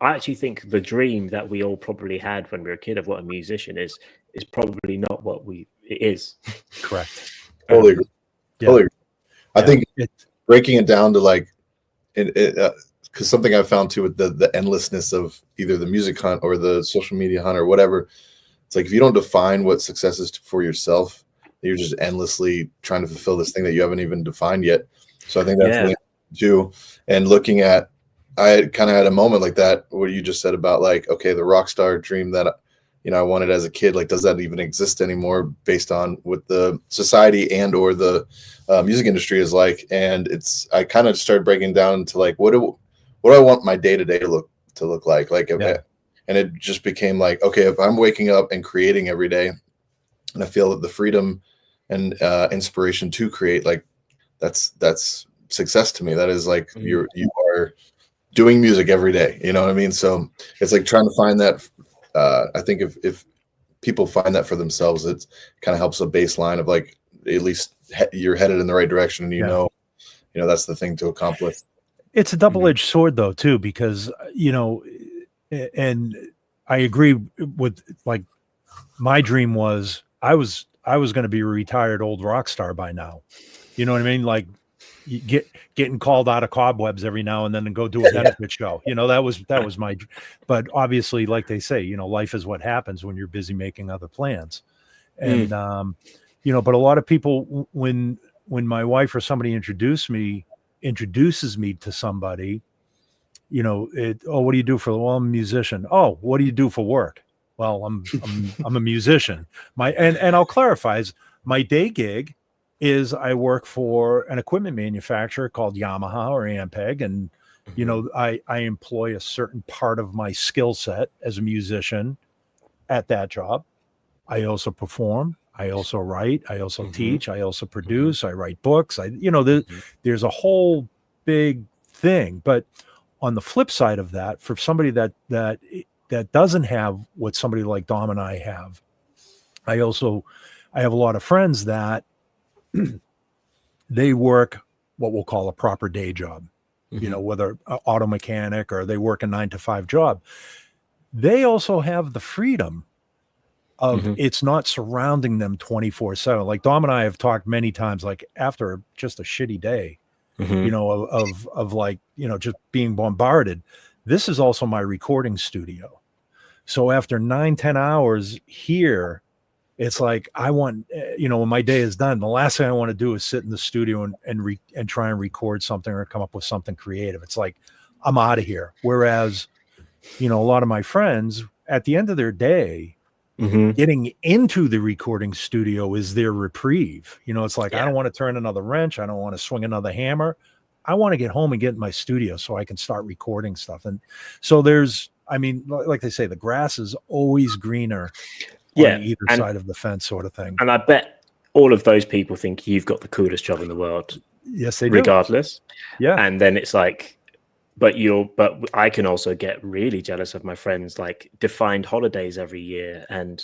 I actually think the dream that we all probably had when we were a kid of what a musician is probably not what it is. Correct. Totally agree. Totally agree. I think breaking it down to like, because something I've found too with the endlessness of either the music hunt or the social media hunt or whatever, it's like if you don't define what success is for yourself, you're just endlessly trying to fulfill this thing that you haven't even defined yet. So I think that's really too. And looking at, I kind of had a moment like that, what you just said about like, okay, the rock star dream that I wanted as a kid, like, does that even exist anymore based on what the society and or the music industry is like? And I kind of started breaking down to like, what do I want my day to day to look like? Like, and it just became like, okay, if I'm waking up and creating every day, and I feel that the freedom and inspiration to create, like, that's success to me. That is like you are doing music every day. You know what I mean? So it's like trying to find that. I think if people find that for themselves, it kind of helps a baseline of like, at least you're headed in the right direction, and you know that's the thing to accomplish. It's a double-edged sword though too, because and I agree with, like, my dream was I was going to be a retired old rock star by now. You know what I mean? Like, you getting called out of cobwebs every now and then and go do a benefit show. That was my, but obviously, like they say, life is what happens when you're busy making other plans. And, but a lot of people, when my wife or somebody introduces me to somebody, what do you do for, well, I'm a musician. Oh, what do you do for work? Well, I'm a musician. And I'll clarify, is my day gig is I work for an equipment manufacturer called Yamaha or Ampeg. And, I employ a certain part of my skill set as a musician at that job. I also perform. I also write. I also teach. I also produce. I write books. There's a whole big thing. But on the flip side of that, for somebody that doesn't have what somebody like Dom and I have, I have a lot of friends that they work what we'll call a proper day job, whether auto mechanic or they work a 9-to-5 job. They also have the freedom of it's not surrounding them 24/7. Like Dom and I have talked many times, like after just a shitty day, of like, just being bombarded, this is also my recording studio. So after 9-10 hours here, it's like I want, when my day is done, the last thing I want to do is sit in the studio and try and record something or come up with something creative. It's like I'm out of here. Whereas, a lot of my friends at the end of their day, getting into the recording studio is their reprieve. It's like, I don't want to turn another wrench. I don't want to swing another hammer. I want to get home and get in my studio so I can start recording stuff. And so like they say, the grass is always greener on either side of the fence, sort of thing. And I bet all of those people think you've got the coolest job in the world. Yes, they do. Regardless. Yeah. And then it's like, but I can also get really jealous of my friends, like defined holidays every year and,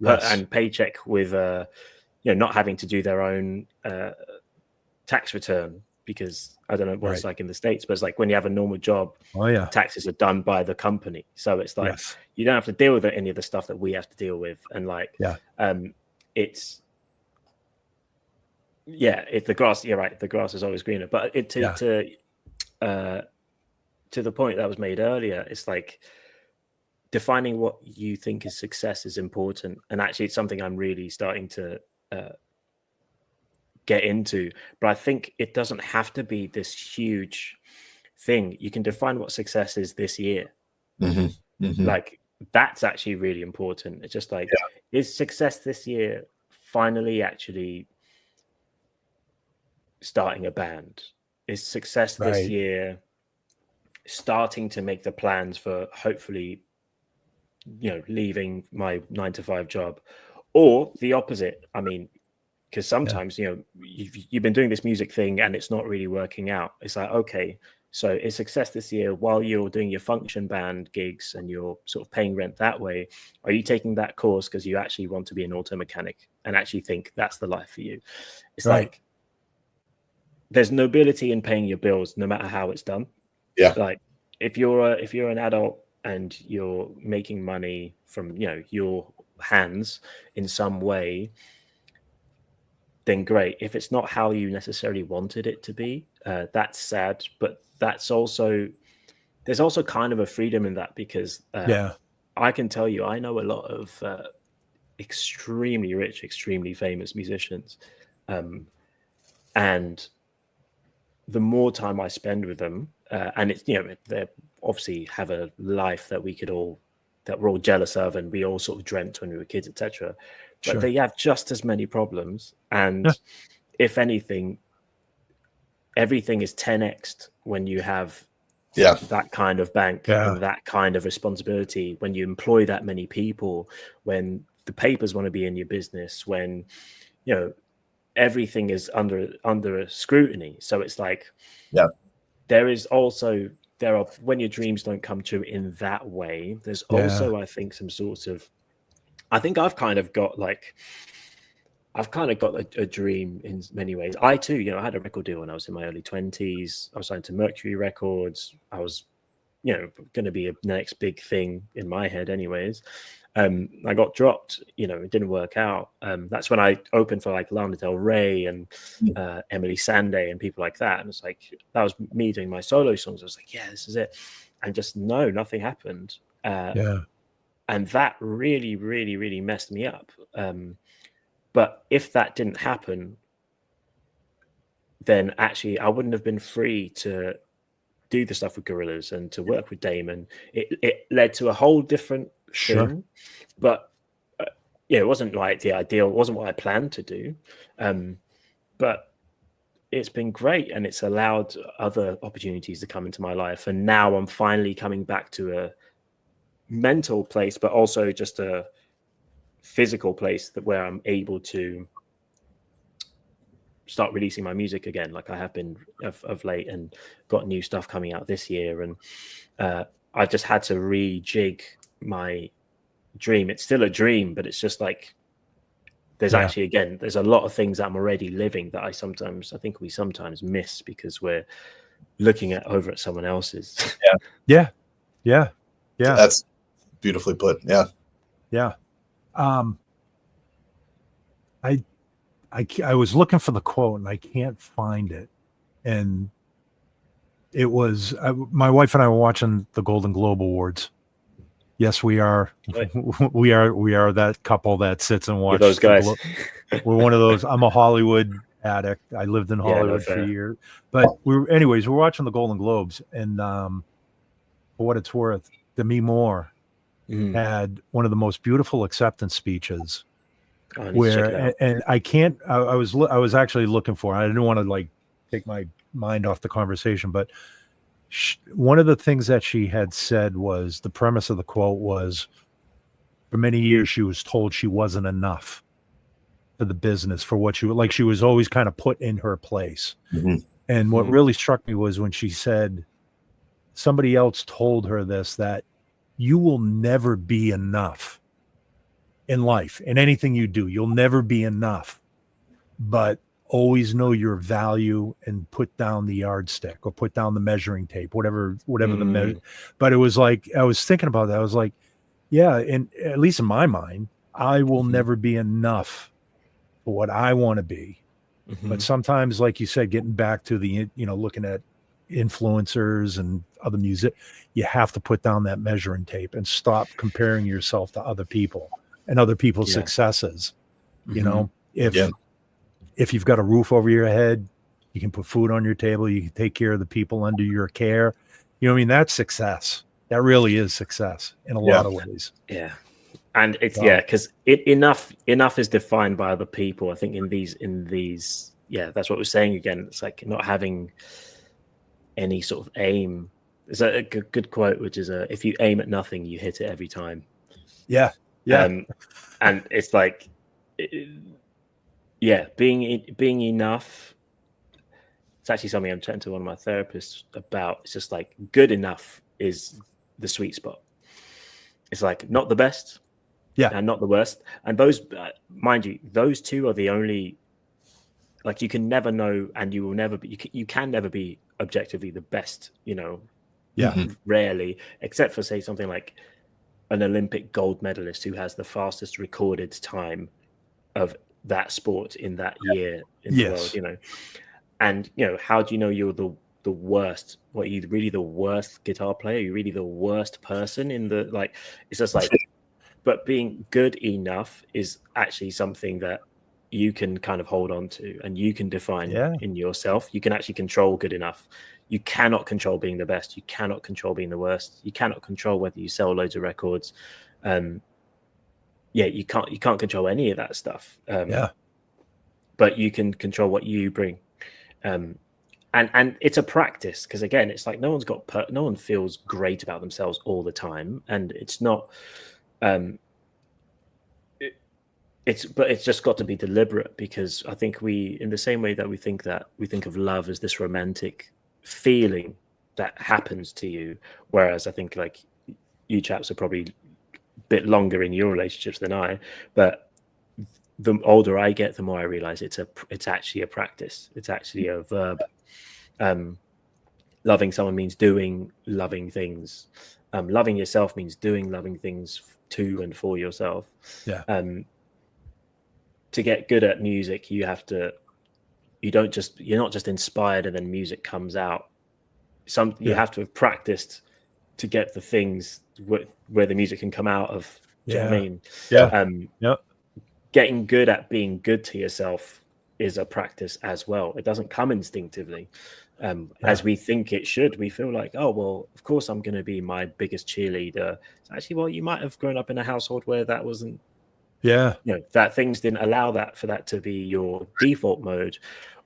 and paycheck with, not having to do their own tax return, because I don't know what it's like in the States, but it's like when you have a normal job, taxes are done by the company. So it's like, you don't have to deal with any of the stuff that we have to deal with. And like, it's the grass, you're right. The grass is always greener, but to the point that was made earlier, it's like defining what you think is success is important. And actually it's something I'm really starting to, get into, but I think it doesn't have to be this huge thing. You can define what success is this year. Like that's actually really important. It's just like, is success this year finally actually starting a band? Is success this year starting to make the plans for hopefully, leaving my 9-to-5 job? Or the opposite? I mean, because sometimes, you've been doing this music thing and it's not really working out. It's like, okay, so is success this year while you're doing your function band gigs and you're sort of paying rent that way? Are you taking that course because you actually want to be an auto mechanic and actually think that's the life for you? It's like, there's nobility in paying your bills, no matter how it's done. Yeah. Like if you're an adult and you're making money from, your hands in some way, then great. If it's not how you necessarily wanted it to be, that's sad. But there's also kind of a freedom in that, because I can tell you, I know a lot of extremely rich, extremely famous musicians. And the more time I spend with them, and it's, they obviously have a life that we're all jealous of, and we all sort of dreamt when we were kids, etc. But they have just as many problems. And if anything, everything is 10x'd when you have that kind of bank and that kind of responsibility, when you employ that many people, when the papers want to be in your business, when, everything is under a scrutiny. So it's like, there are, when your dreams don't come true in that way, there's also, I think, some sorts of, I think I've kind of got a dream in many ways. I too, I had a record deal when I was in my early 20s. I was signed to Mercury Records. I was, going to be a next big thing in my head anyways. I got dropped, it didn't work out. That's when I opened for like Lana Del Rey and Emily Sandé and people like that. And it's like, that was me doing my solo songs. I was like, yeah, this is it. And just nothing happened. And that really, really, really messed me up. But if that didn't happen, then actually I wouldn't have been free to do the stuff with Gorillaz and to work with Damon. It led to a whole different thing, but it wasn't like the ideal, it wasn't what I planned to do. But it's been great, and it's allowed other opportunities to come into my life. And now I'm finally coming back to a mental place, but also just a physical place where I'm able to start releasing my music again, like I have been of late, and got new stuff coming out this year. And I just had to rejig my dream. It's still a dream, but it's just like there's actually, again, there's a lot of things that I'm already living that I think we sometimes miss because we're looking over at someone else's. Yeah. That's beautifully put. I was looking for the quote and I can't find it. And it was my wife and I were watching the Golden Globe Awards. Yes, we are. Right. We are that couple that sits and You're watches those guys. We're one of those. I'm a Hollywood addict. I lived in Yeah, no, Hollywood for fair. years. But we're watching the Golden Globes, and for what it's worth, Demi Moore had one of the most beautiful acceptance speeches. Oh, I need to check it out. And I can't. I was actually looking for. I didn't want to like take my mind off the conversation, but one of the things that she had said was, the premise of the quote was, for many years she was told she wasn't enough for the business, for what she was always kind of put in her place. And what really struck me was when she said, somebody else told her this, that you will never be enough in life, in anything you do. You'll never be enough, but always know your value and put down the yardstick or put down the measuring tape, whatever the measure. But it was like, I was thinking about that. I was like, yeah, and at least in my mind, I will never be enough for what I want to be. But sometimes, like you said, getting back to the, looking at influencers and other music, you have to put down that measuring tape and stop comparing yourself to other people and other people's successes. If you've got a roof over your head, you can put food on your table, you can take care of the people under your care. That's success. That really is success in a lot of ways. Yeah. And it's because enough is defined by other people. I think in these, that's what we're saying again. It's like not having any sort of aim. There's a good quote, which is if you aim at nothing, you hit it every time. Yeah. And it's like, being enough. It's actually something I'm chatting to one of my therapists about. It's just like good enough is the sweet spot. It's like not the best, and not the worst. And those, mind you, those two are the only. Like you can never know, and you will never be. You can never be objectively the best. Rarely, except for say something like an Olympic gold medalist who has the fastest recorded time of that sport in that year in the world. And how do you know you're the worst? What, are you really the worst guitar player? Are you really the worst person in the like? It's just like, but being good enough is actually something that you can kind of hold on to and you can define in yourself. You can actually control good enough. You cannot control being the best. You cannot control being the worst. You cannot control whether you sell loads of records. You can't control any of that stuff. But you can control what you bring. And it's a practice, because again, it's like no one feels great about themselves all the time, and it's not. It's just got to be deliberate, because I think in the same way that we think of love as this romantic feeling that happens to you, whereas I think like you chaps are probably a bit longer in your relationships than I, but the older I get, the more I realize it's actually a practice. It's actually a verb. Loving someone means doing loving things. Loving yourself means doing loving things to and for yourself. To get good at music, you're not just inspired and then music comes out. You have to have practiced to get the things where the music can come out of. Do you know what I mean? Getting good at being good to yourself is a practice as well. It doesn't come instinctively as we think it should. We feel like, oh, well, of course I'm going to be my biggest cheerleader. It's actually, well, you might have grown up in a household where that wasn't, that things didn't allow that, for that to be your default mode,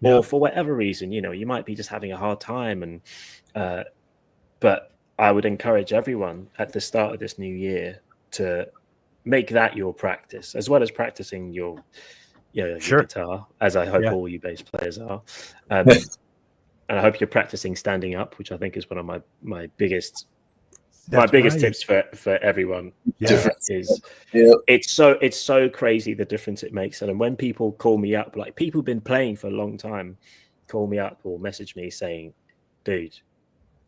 or for whatever reason, you might be just having a hard time. And but I would encourage everyone at the start of this new year to make that your practice, as well as practicing your guitar, as I hope all you bass players are. And I hope you're practicing standing up, which I think is one of my biggest tips for everyone. It's so crazy the difference it makes. And when people call me up, like people who've been playing for a long time, call me up or message me saying, dude,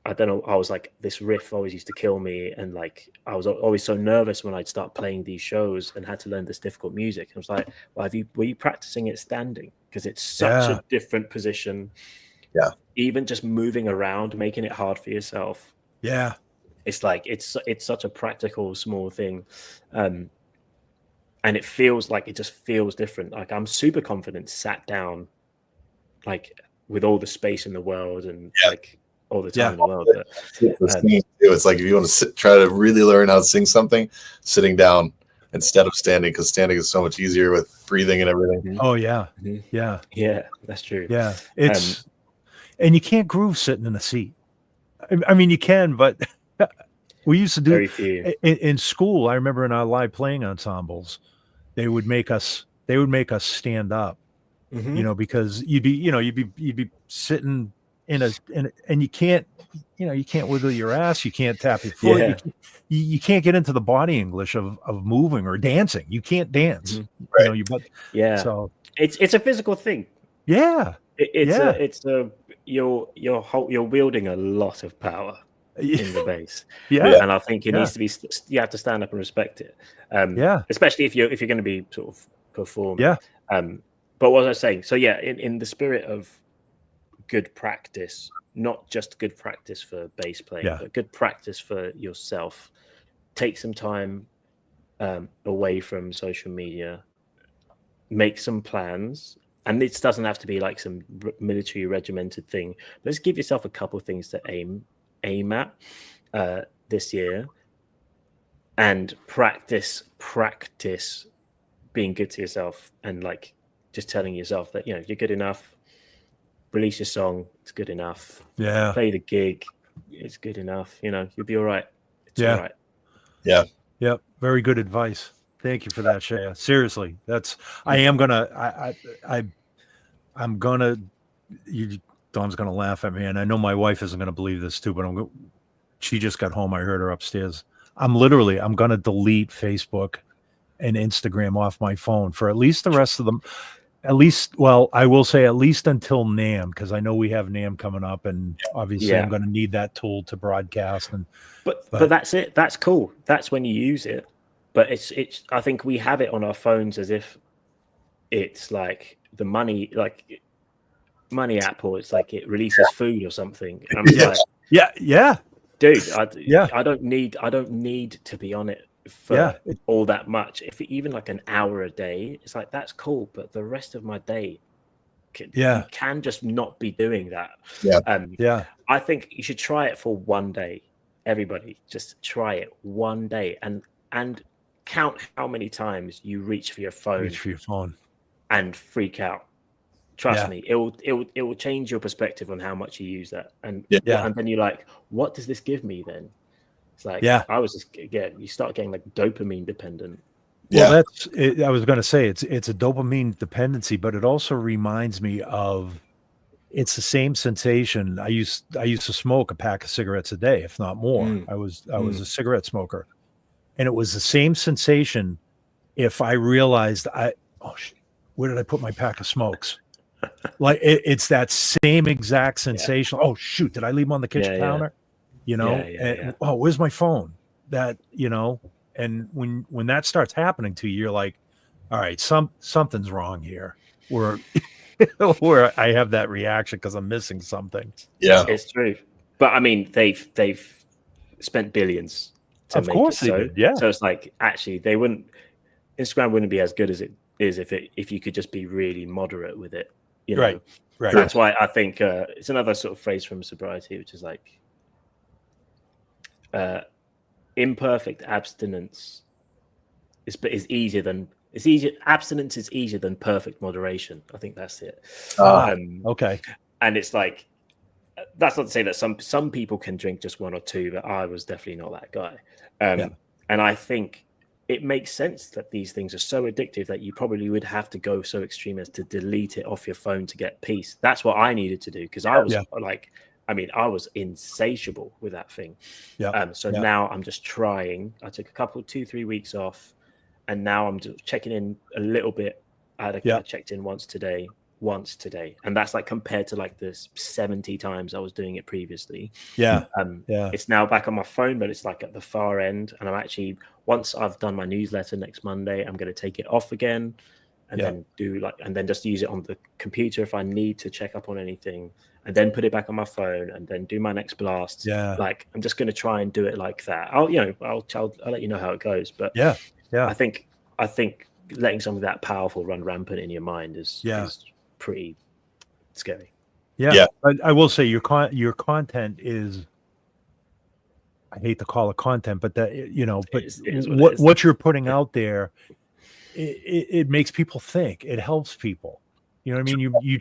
I don't know, I was like, this riff always used to kill me, and like I was always so nervous when I'd start playing these shows and had to learn this difficult music. And I was like, well, were you practicing it standing? Because it's such a different position. even just moving around, making it hard for yourself. Yeah. It's like it's such a practical small thing. And it feels like it just feels different. Like I'm super confident sat down, like with all the space in the world and like all the time in the world. But, it's like if you want to try to really learn how to sing something, sitting down instead of standing, because standing is so much easier with breathing and everything. Oh yeah. Yeah, that's true. Yeah, it's and you can't groove sitting in a seat. I mean, you can, but we used to do in school. I remember in our live playing ensembles, they would make us stand up, because you'd be sitting in a and you can't wiggle your ass, you can't tap your foot, you can't get into the body English of moving or dancing. You can't dance, so it's a physical thing. Yeah, you're wielding a lot of power in the bass. And I think it needs to be, you have to stand up and respect it. Especially if you're going to be sort of performing. But what was I saying? So in the spirit of good practice, not just good practice for bass playing, but good practice for yourself. Take some time away from social media, make some plans. And this doesn't have to be like some military regimented thing. Let's give yourself a couple of things to aim at this year, and practice being good to yourself, and like just telling yourself that you're good enough. Release your song, it's good enough. Play the gig, it's good enough. You'll be all right. It's all right. Yep. Very good advice. Thank you for that, Seye. Seriously, I'm gonna. Dom's gonna laugh at me, and I know my wife isn't gonna believe this too. But she just got home. I heard her upstairs. I'm gonna delete Facebook and Instagram off my phone for at least the rest of them. I will say at least until NAMM, because I know we have NAMM coming up, and obviously I'm going to need that tool to broadcast. But that's it. That's cool. That's when you use it. But it's. I think we have it on our phones as if it's like the money app, or it's like it releases food or something. And I'm dude. I don't need to be on it for all that much. If even like an hour a day, it's like that's cool. But the rest of my day, you can just not be doing that. I think you should try it for one day. Everybody, just try it one day and count how many times you reach for your phone and freak out. Trust me, it will change your perspective on how much you use that. And then you're like, what does this give me then? It's like, I was just, you start getting like dopamine dependent. Well, I was going to say it's a dopamine dependency, but it also reminds me of, it's the same sensation. I used to smoke a pack of cigarettes a day, if not more. I was a cigarette smoker, and it was the same sensation. If I realized where did I put my pack of smokes? Like it's that same exact sensation. Oh shoot, did I leave them on the kitchen counter? Oh, where's my phone? That and when that starts happening to you, you're like, all right, something's wrong here. Where I have that reaction because I'm missing something. Yeah, it's true. But I mean, they've spent billions to make it so. Yeah. So it's like actually Instagram wouldn't be as good as it is if you could just be really moderate with it. Right. That's why I think it's another sort of phrase from sobriety, which is like imperfect abstinence is easier than abstinence is easier than perfect moderation. I think that's it. Okay. And it's like, that's not to say that some people can drink just one or two, but I was definitely not that guy. And I think it makes sense that these things are so addictive that you probably would have to go so extreme as to delete it off your phone to get peace. That's what I needed to do, because I was I was insatiable with that thing. Now I'm just trying. I took 2-3 weeks off, and now I'm just checking in a little bit. I checked in once today, and that's like compared to like the 70 times I was doing it previously. It's now back on my phone, but it's like at the far end, and I'm actually, once I've done my newsletter next Monday, I'm going to take it off again, and then and then just use it on the computer if I need to check up on anything, and then put it back on my phone and then do my next blast. Like I'm just going to try and do it like that. I'll let you know how it goes. But I think letting something that powerful run rampant in your mind is pretty scary. I will say your content is, I hate to call it content, but that, you know, but what you're putting out there, it makes people think. It helps people. You know what I mean? You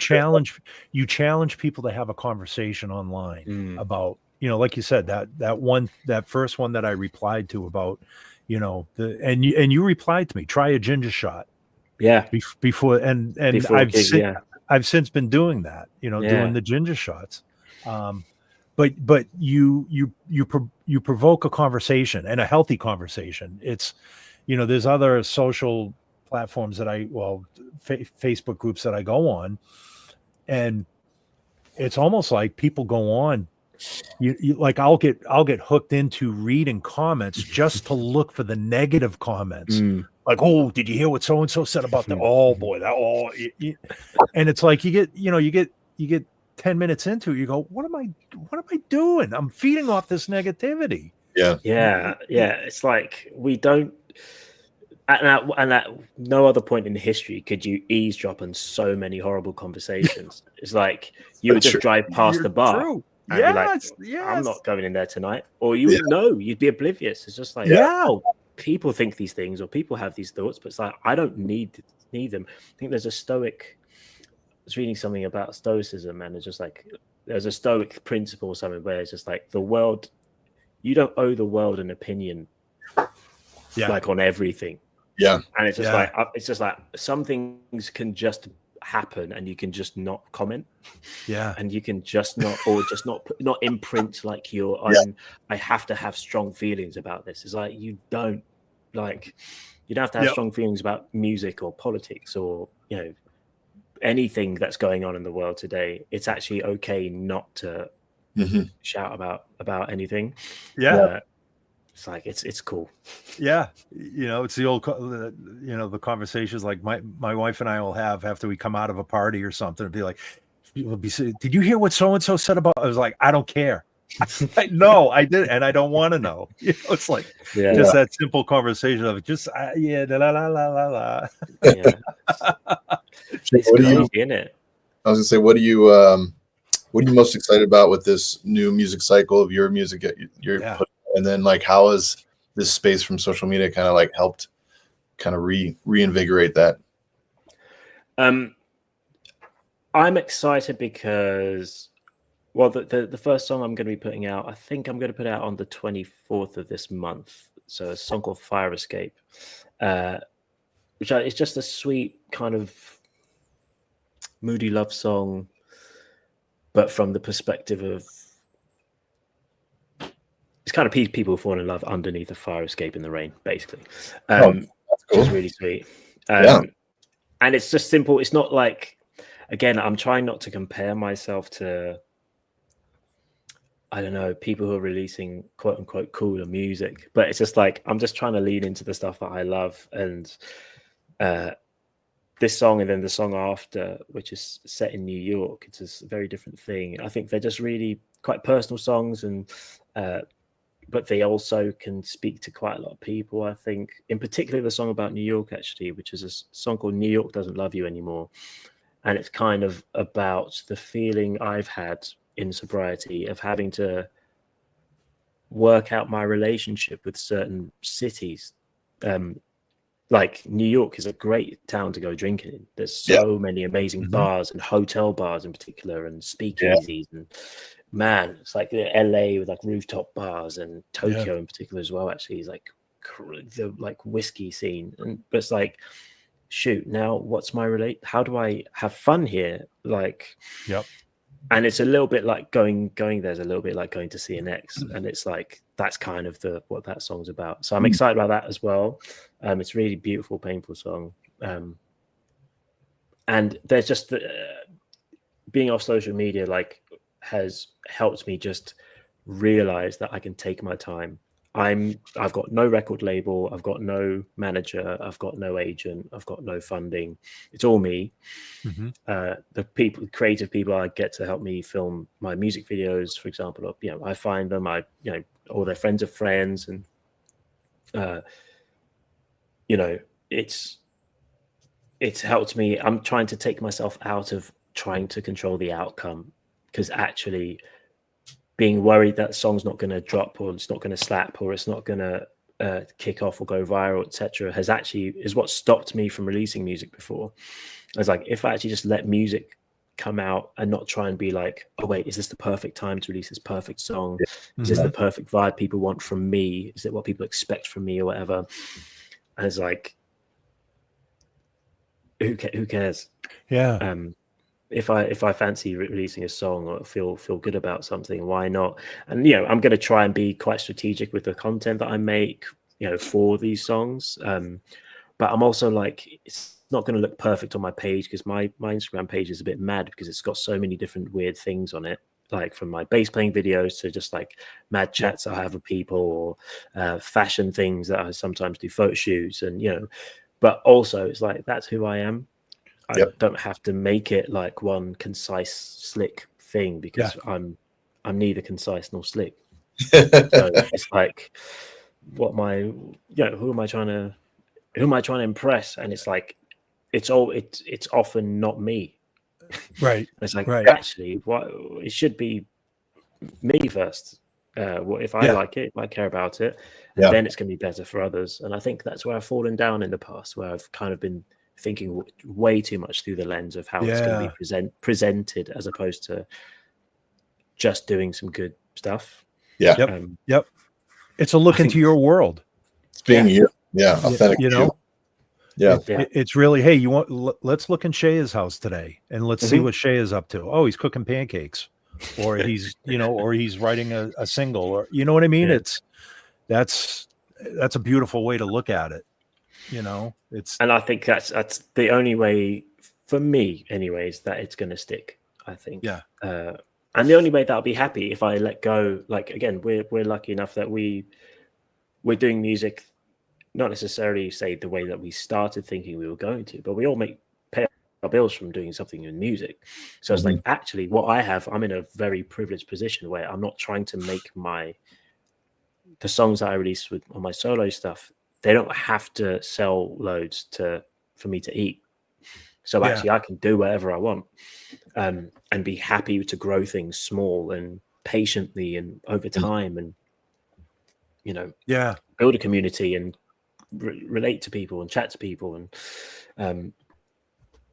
challenge people to have a conversation online about, you know, like you said, that first one that I replied to about, you know, and you replied to me, try a ginger shot. Before I've since been doing that, you know, doing the ginger shots. But you provoke a conversation, and a healthy conversation. It's, you know, there's other social platforms that Facebook groups that I go on, and it's almost like people go on. You like I'll get hooked into reading comments just to look for the negative comments. Like, oh, did you hear what so and so said about the? Oh boy, that and it's like you get 10 minutes into it, you go, what am I doing? I'm feeding off this negativity. Yeah. It's like we don't. At no other point in history could you eavesdrop on so many horrible conversations. It's like you would just drive past the bar and be like, I'm not going in there tonight. Or you'd be oblivious. It's just like, oh, people think these things or people have these thoughts, but it's like, I don't need them. I think there's a Stoic, I was reading something about Stoicism, and it's just like, there's a Stoic principle or something where it's just like the world, you don't owe the world an opinion like on everything. And it's just like some things can just happen and you can just not comment. And you can just not imprint like I have to have strong feelings about this. It's like you don't have to have strong feelings about music or politics or, you know, anything that's going on in the world today. It's actually okay not to shout about anything. It's like it's cool. You know, it's the old, you know, the conversations like my wife and I will have after we come out of a party or something. It'd be like, did you hear what so and so said about? I was like, I don't care. No, I didn't, and I don't want to know. You know, it's like just that simple conversation of just la la la la la. It's crazy, isn't it? I was gonna say, what are you most excited about with this new music cycle of your music? And then, like, how has this space from social media kind of like helped kind of reinvigorate that? I'm excited because, well, the first song I'm going to be putting out, I think I'm going to put out on the 24th of this month. So a song called Fire Escape, which is just a sweet kind of moody love song, but from the perspective of, it's kind of people falling in love underneath a fire escape in the rain, basically. That's cool. Which is really sweet. And it's just simple. It's not like, again, I'm trying not to compare myself to, I don't know, people who are releasing quote unquote cooler music, but it's just like, I'm just trying to lean into the stuff that I love. And this song and then the song after, which is set in New York, it's a very different thing. I think they're just really quite personal songs, and but they also can speak to quite a lot of people. I think, in particular, the song about New York, actually, which is a song called New York Doesn't Love You Anymore. And it's kind of about the feeling I've had in sobriety of having to work out my relationship with certain cities. Like New York is a great town to go drinking in. There's so many amazing bars and hotel bars in particular, and speakeasies and, man, it's like LA with like rooftop bars, and Tokyo in particular as well. Actually, is like the like whiskey scene, but it's like, shoot, now what's my how do I have fun here? Like, and it's a little bit like going there's a little bit like going to see an ex, and it's like that's kind of what that song's about. So I'm excited about that as well. It's a really beautiful, painful song, and there's just being off social media like has helped me just realize that I can take my time. I've got no record label, I've got no manager, I've got no agent, I've got no funding. It's all me. The creative people I get to help me film my music videos, for example, I find them, all their friends of friends, and it's helped me. I'm trying to take myself out of trying to control the outcome, because actually being worried that song's not going to drop, or it's not going to slap, or it's not going to kick off or go viral, etc., is what stopped me from releasing music before. I was like, if I actually just let music come out and not try and be like, oh wait, is this the perfect time to release this perfect song? Is this the perfect vibe people want from me? Is it what people expect from me, or whatever? And it's like, who cares? Yeah. If I fancy releasing a song or feel good about something, why not? And I'm going to try and be quite strategic with the content that I make, for these songs. But I'm also like, it's not going to look perfect on my page, because my Instagram page is a bit mad, because it's got so many different weird things on it, like from my bass playing videos to just like mad chats I have with people, or fashion things that I sometimes do, photo shoots, and but also it's like, that's who I am. I don't have to make it like one concise, slick thing, because I'm neither concise nor slick. So it's like, who am I trying to impress? And it's like, it's often not me. Right. It's like, actually, it should be me first. If I like it, if I care about it, and then it's going to be better for others. And I think that's where I've fallen down in the past, where I've kind of been thinking way too much through the lens of how it's going to be presented, as opposed to just doing some good stuff. Yep. It's a look into your world. It's being authentic. It's really, hey, let's look in Shea's house today, and let's see what Seye is up to. Oh, he's cooking pancakes, or he's or he's writing a single, or what I mean. That's a beautiful way to look at it. And I think that's the only way, for me anyways, that it's going to stick, I think. And the only way that I'll be happy, if I let go, like, again, we're lucky enough that we're doing music, not necessarily say the way that we started thinking we were going to, but we all pay our bills from doing something in music. So it's like, actually what I'm in a very privileged position where I'm not trying to make the songs that I release on my solo stuff, they don't have to sell loads for me to eat. So actually I can do whatever I want, and be happy to grow things small and patiently and over time, and build a community and relate to people and chat to people. And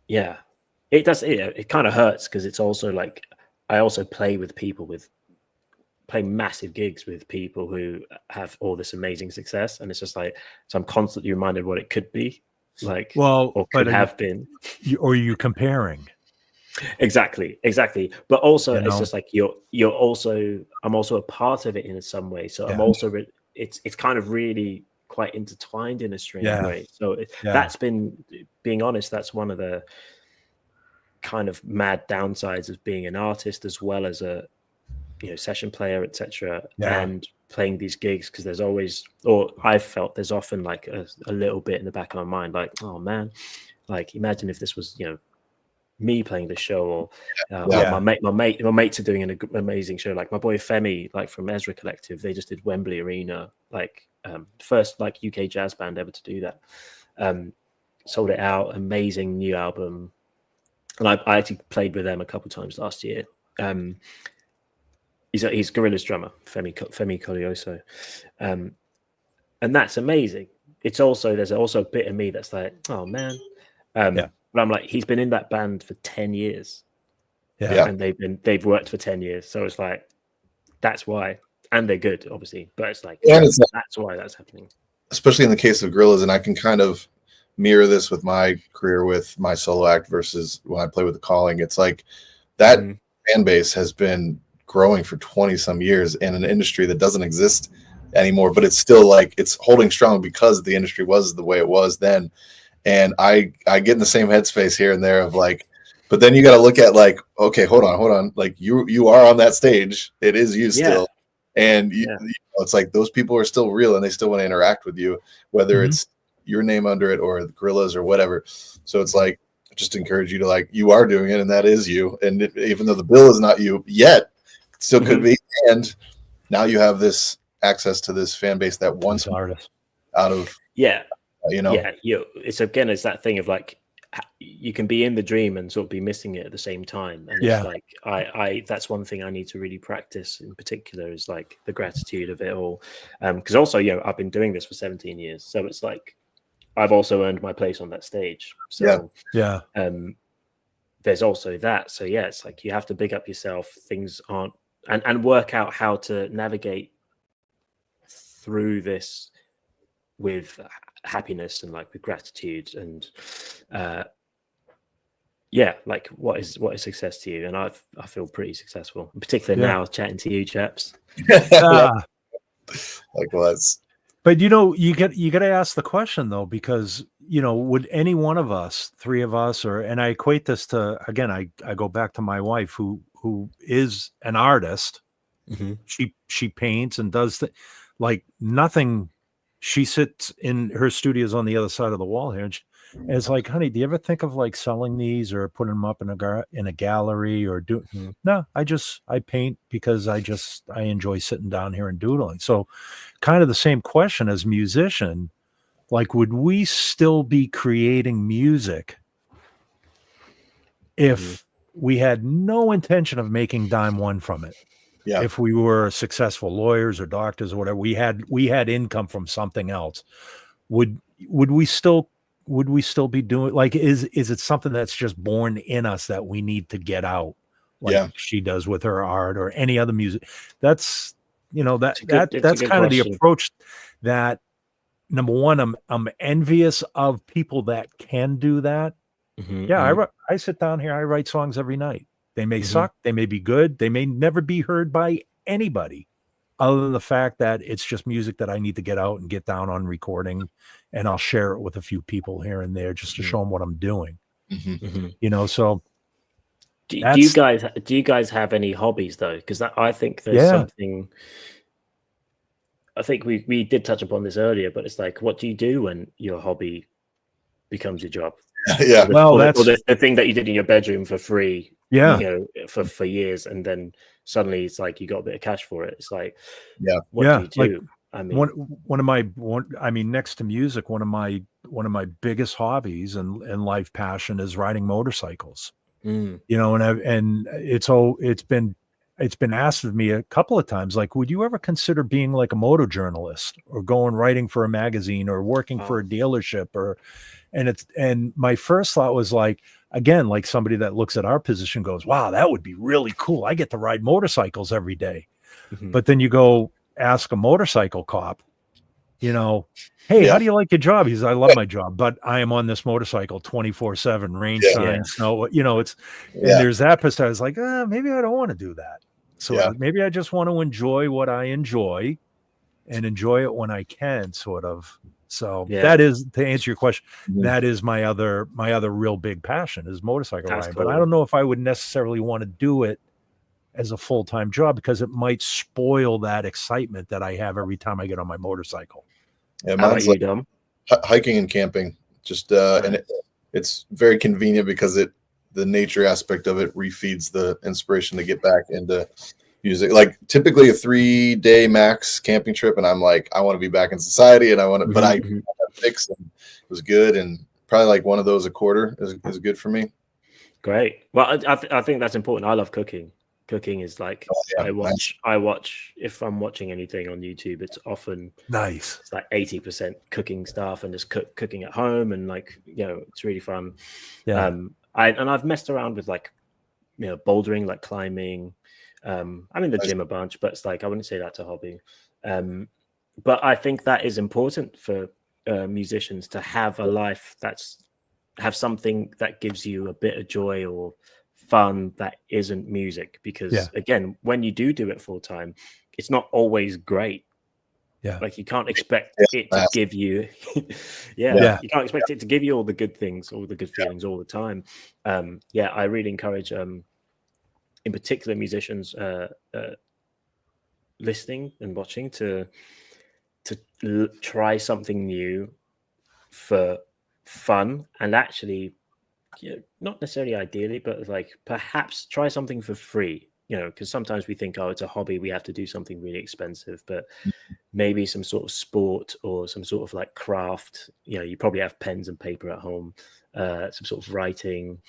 it does, it kind of hurts, because it's also like, I also play massive gigs with people who have all this amazing success, and it's just like, so I'm constantly reminded what it could be like, or could have been. Or are you comparing? Exactly. But also, it's just like, I'm also a part of it in some way. So I'm also, it's kind of really quite intertwined in a strange way. So that's been, being honest, that's one of the kind of mad downsides of being an artist, as well as a session player, etc., and playing these gigs, because there's always, or I've felt there's often like a little bit in the back of my mind, like, oh man, like, imagine if this was me playing the show, or my mates are doing an amazing show, like my boy Femi, like from Ezra Collective, they just did Wembley Arena, like first like UK jazz band ever to do that. Sold it out, amazing new album, and I actually played with them a couple of times last year. He's Gorillaz drummer, Femi Colioso, and that's amazing. It's also, there's also a bit of me that's like, oh man, but I'm like, he's been in that band for 10 years, and they've worked for 10 years, so it's like, that's why, and they're good, obviously, but it's like, that's why that's happening. Especially in the case of Gorillaz, and I can kind of mirror this with my career with my solo act versus when I play with The Calling. It's like that fan base has been growing for 20 some years in an industry that doesn't exist anymore, but it's still like, it's holding strong because the industry was the way it was then. And I get in the same headspace here and there of like, but then you got to look at like, okay, hold on. Like you are on that stage. It is you still. And you know, it's like those people are still real and they still want to interact with you, whether it's your name under it or the Gorillaz or whatever. So it's like, just encourage you to like, you are doing it and that is you. And even though the bill is not you yet, it still could be. And now you have this access to this fan base that wants artists out of, you know, it's that thing of like, you can be in the dream and sort of be missing it at the same time. And it's like, I that's one thing I need to really practice in particular, is like the gratitude of it all. Because also, you know, I've been doing this for 17 years. So it's like, I've also earned my place on that stage. So there's also that. So yeah, it's like, you have to big up yourself. Things aren't, and work out how to navigate through this with happiness and like with gratitude and like what is success to you. And I feel pretty successful, in particular now chatting to you chaps. Likewise. But you know, you got to ask the question though, because you know, would any one of us, three of us, and I equate this to, again, I go back to my wife who is an artist. She paints and does like nothing. She sits in her studios on the other side of the wall here, and it's like, honey, do you ever think of like selling these or putting them up in a gallery or do? No, I paint because I enjoy sitting down here and doodling. So, kind of the same question as musician, like, would we still be creating music if we had no intention of making dime one from it? Yeah. If we were successful lawyers or doctors or whatever, we had income from something else. Would we still be doing, like, is it something that's just born in us that we need to get out, like she does with her art or any other music? That's, you know, that's kind of the approach that, number one, I'm envious of people that can do that. I sit down here, I write songs every night. They may suck, they may be good, they may never be heard by anybody, other than the fact that it's just music that I need to get out and get down on recording, and I'll share it with a few people here and there just to show them what I'm doing. You know, so do you guys have any hobbies though? Because I think there's something. I think we did touch upon this earlier, but it's like, what do you do when your hobby becomes your job? That's the thing that you did in your bedroom for free. You know, for years, and then suddenly it's like you got a bit of cash for it. It's like, what do you do? Like, I mean, next to music, one of my biggest hobbies and life passion is riding motorcycles. You know, and it's been asked of me a couple of times, like, would you ever consider being like a motor journalist or going writing for a magazine or working for a dealership and my first thought was like, again, like somebody that looks at our position goes, wow, that would be really cool. I get to ride motorcycles every day. But then you go ask a motorcycle cop, you know, hey, how do you like your job? He says, I love my job, but I am on this motorcycle 24/7, rain, shine, snow, you know, there's that perspective. I was like, maybe I don't want to do that. So maybe I just want to enjoy what I enjoy and enjoy it when I can, sort of. So that is, to answer your question, that is my other real big passion is motorcycle riding. Cool. But I don't know if I would necessarily want to do it as a full-time job, because it might spoil that excitement that I have every time I get on my motorcycle. Yeah, mine's like hiking and camping. Just and it's very convenient because the nature aspect of it refeeds the inspiration to get back into music. Like typically a 3-day max camping trip, and I'm like, I want to be back in society, and I want to, but I fixed, and it was good, and probably like one of those a quarter is I me. Great. Well, I think that's important. I love cooking. Cooking is like, I watch if I'm watching anything on YouTube, it's often nice. It's like 80% cooking stuff and just cooking at home, and like, you know, it's really fun. I've messed around with, like, you know, bouldering, like climbing. I'm in the gym a bunch, but it's like, I wouldn't say that's a hobby. But I think that is important for musicians to have a life have something that gives you a bit of joy or fun that isn't music, because again, when you do it full time, it's not always great. Like you can't expect it to give you you can't expect it to give you all the good things, all the good feelings all the time. I really encourage in particular musicians listening and watching to try something new for fun, and actually, not necessarily ideally, but like perhaps try something for free, because sometimes we think, oh, it's a hobby, we have to do something really expensive, but maybe some sort of sport or some sort of like craft. You probably have pens and paper at home, some sort of writing,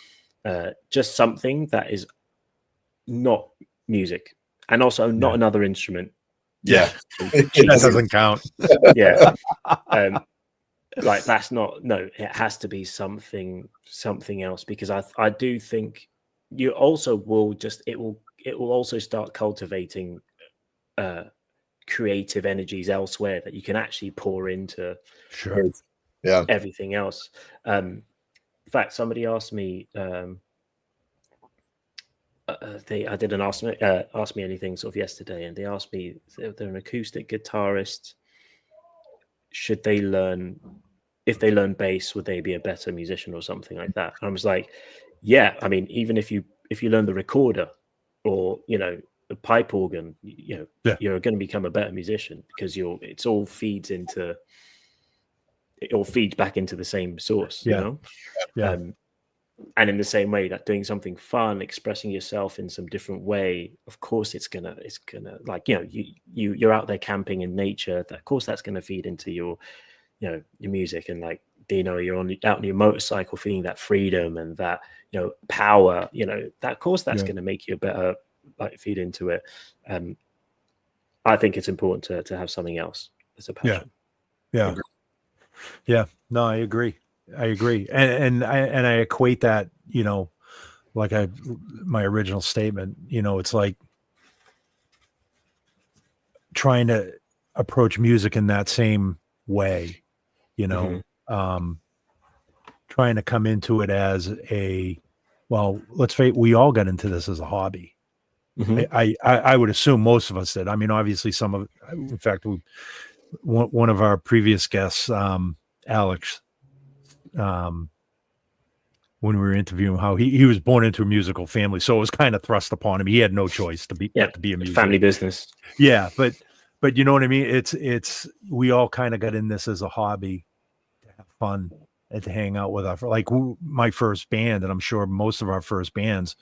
just something that is not music, and also not another instrument. Yeah. That doesn't count. Yeah. Like that's not, no, it has to be something else, because I do think you also will it will also start cultivating creative energies elsewhere that you can actually pour into everything else. In fact, somebody asked me, I didn't ask me anything sort of yesterday, and they asked me if they're an acoustic guitarist, should they learn, if they learn bass, would they be a better musician or something like that? And I was like, yeah, I mean, even if you learn the recorder or the pipe organ, you're going to become a better musician, because it all feeds back into the same source. And in the same way that doing something fun, expressing yourself in some different way, of course it's gonna like, you're out there camping in nature, of course that's gonna feed into your your music. And like Dino, you're out on your motorcycle feeling that freedom and that power, that of course that's gonna make you a better, like, feed into it. I think it's important to have something else as a passion. Yeah. No, I agree. And I equate that, like my original statement, it's like trying to approach music in that same way, trying to come into it as let's face it, we all got into this as a hobby. I would assume most of us did. I mean, obviously in fact, one of our previous guests, Alex, when we were interviewing, how he was born into a musical family, so it was kind of thrust upon him. He had no choice to be a musician. Family business. Yeah, but you know what I mean? It's we all kind of got in this as a hobby, to have fun and to hang out with my first band, and I'm sure most of our first bands,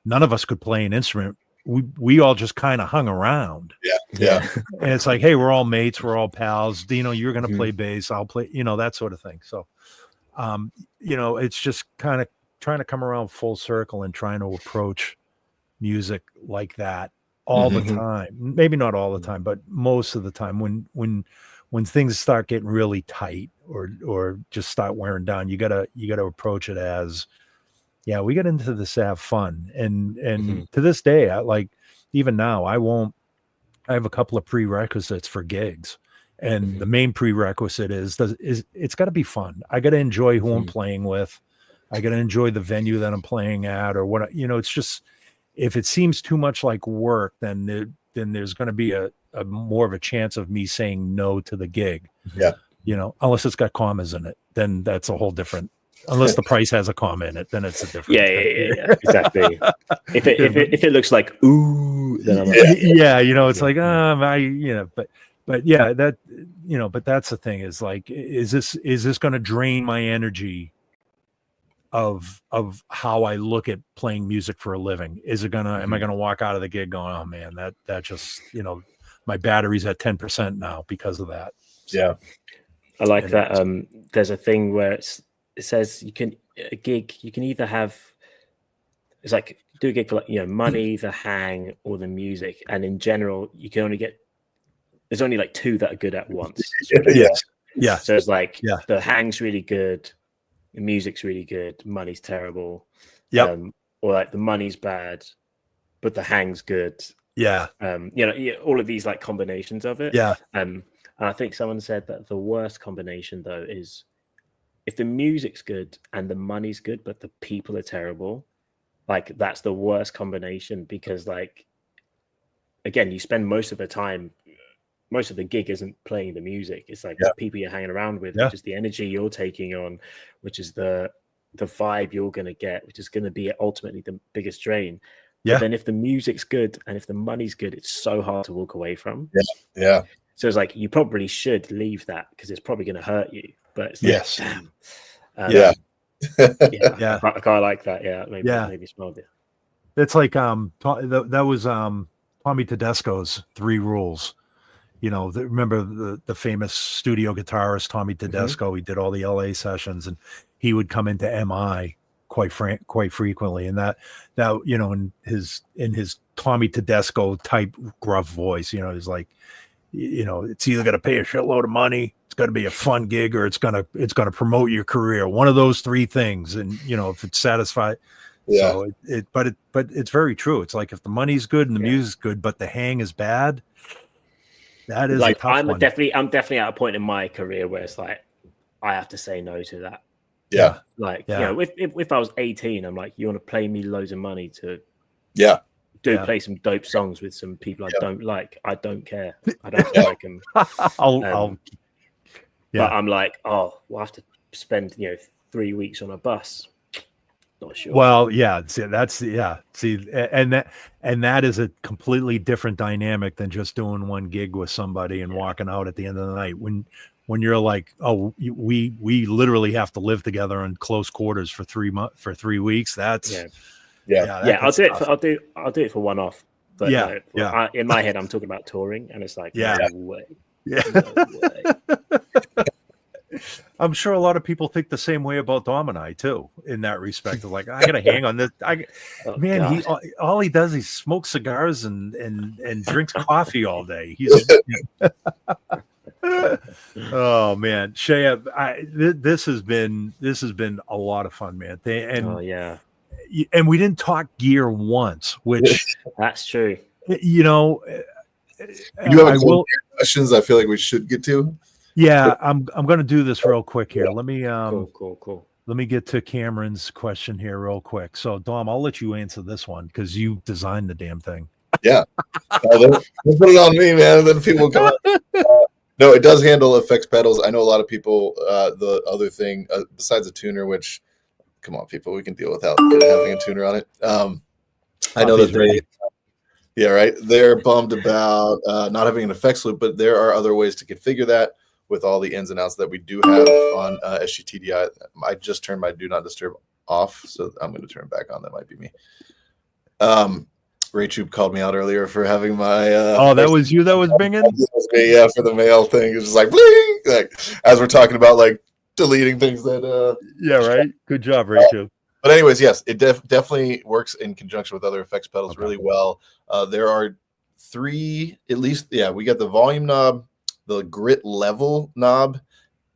none of us could play an instrument. We all just kind of hung around. Yeah. And it's like, hey, we're all mates, we're all pals. Dino, you're going to play bass, I'll play, that sort of thing. So, it's just kind of trying to come around full circle and trying to approach music like that all the time. Maybe not all the time, but most of the time when things start getting really tight or just start wearing down, you gotta approach it as, we get into this to have fun. And to this day, even now, I have a couple of prerequisites for gigs. And the main prerequisite is it's got to be fun. I got to enjoy who I'm playing with. I got to enjoy the venue that I'm playing at, or what, it's just, if it seems too much like work, then there's going to be a more of a chance of me saying no to the gig. Yeah. Unless it's got commas in it, then that's a whole different, unless the price has a comma in it, then it's a different. Yeah, exactly. If it looks like, ooh, then I'm it's like, but yeah, that, but that's the thing, is like, is this going to drain my energy of how I look at playing music for a living? Is it gonna, am I going to walk out of the gig going, oh man, that just, my battery's at 10% now because of that. Yeah. I like that. There's a thing where it says you can either have, it's like, do a gig for like, money, the hang, or the music. And in general, you can only there's only like two that are good at once. Yeah. So it's like, the hang's really good, the music's really good, money's terrible. Or like the money's bad, but the hang's good. All of these like combinations of it. And I think someone said that the worst combination, though, is if the music's good and the money's good, but the people are terrible. Like, that's the worst combination, because, like, again, you spend most of the time, most of the gig isn't playing the music. It's like the people you're hanging around with, which is the energy you're taking on, which is the vibe you're going to get, which is going to be ultimately the biggest drain. Yeah. But then if the music's good and if the money's good, it's so hard to walk away from. Yeah. So it's like you probably should leave that because it's probably going to hurt you. But it's Yes. like, damn. Yeah. Yeah. I quite like that. Yeah, maybe smell it. It's like that was Tommy Tedesco's 3 Rules. You know, remember the famous studio guitarist Tommy Tedesco? He did all the LA sessions, and he would come into MI quite frequently, and that you know, in his Tommy Tedesco type gruff voice, you know, he's like, you know, it's either going to pay a shitload of money, it's going to be a fun gig, or it's going to promote your career. One of those 3 things, and you know, if it's satisfied. Yeah. So but it's very true. It's like if the money's good and the music's good, but the hang is bad, that is like a tough one. I'm definitely at a point in my career where it's like I have to say no to that. Yeah. Like, you know, if I was 18, I'm like, you want to play me loads of money to play some dope songs with some people I don't like. I don't care. I don't like them. But I'm like, oh, we'll have to spend 3 weeks on a bus. Not sure. Well, yeah, see, and that is a completely different dynamic than just doing one gig with somebody and walking out at the end of the night. When you're like, oh, we literally have to live together in close quarters for 3 weeks. That's I'll do it for one off. But in my head, I'm talking about touring, and it's like, no way. Yeah. No way. I'm sure a lot of people think the same way about Dom and I too, in that respect. Of like, I gotta hang on this. He all he does is smoke cigars and drinks coffee all day. He's oh man, Seye, this has been a lot of fun, man. And we didn't talk gear once, which that's true. You know, you have questions I feel like we should get to. Yeah, I'm going to do this real quick here. Let me cool. Let me get to Cameron's question here real quick. So, Dom, I'll let you answer this one because you designed the damn thing. Yeah, they'll put it on me, man. And then people come. No, it does handle effects pedals. I know a lot of people. The other thing besides a tuner, which, come on, people, we can deal without having a tuner on it. I know that they. Yeah, right. They're bummed about not having an effects loop, but there are other ways to configure that with all the ins and outs that we do have on SGTDI. I just turned my do not disturb off, so I'm going to turn it back on. That might be me. Ray Troop called me out earlier for having my. That was you that was binging? Yeah, for the mail thing. It's just like, bling! Like as we're talking about like deleting things that. Yeah, right. Good job, Ray Troop. But anyways, yes, it definitely works in conjunction with other effects pedals really well. There are 3, at least. Yeah, we got the volume knob, the grit level knob,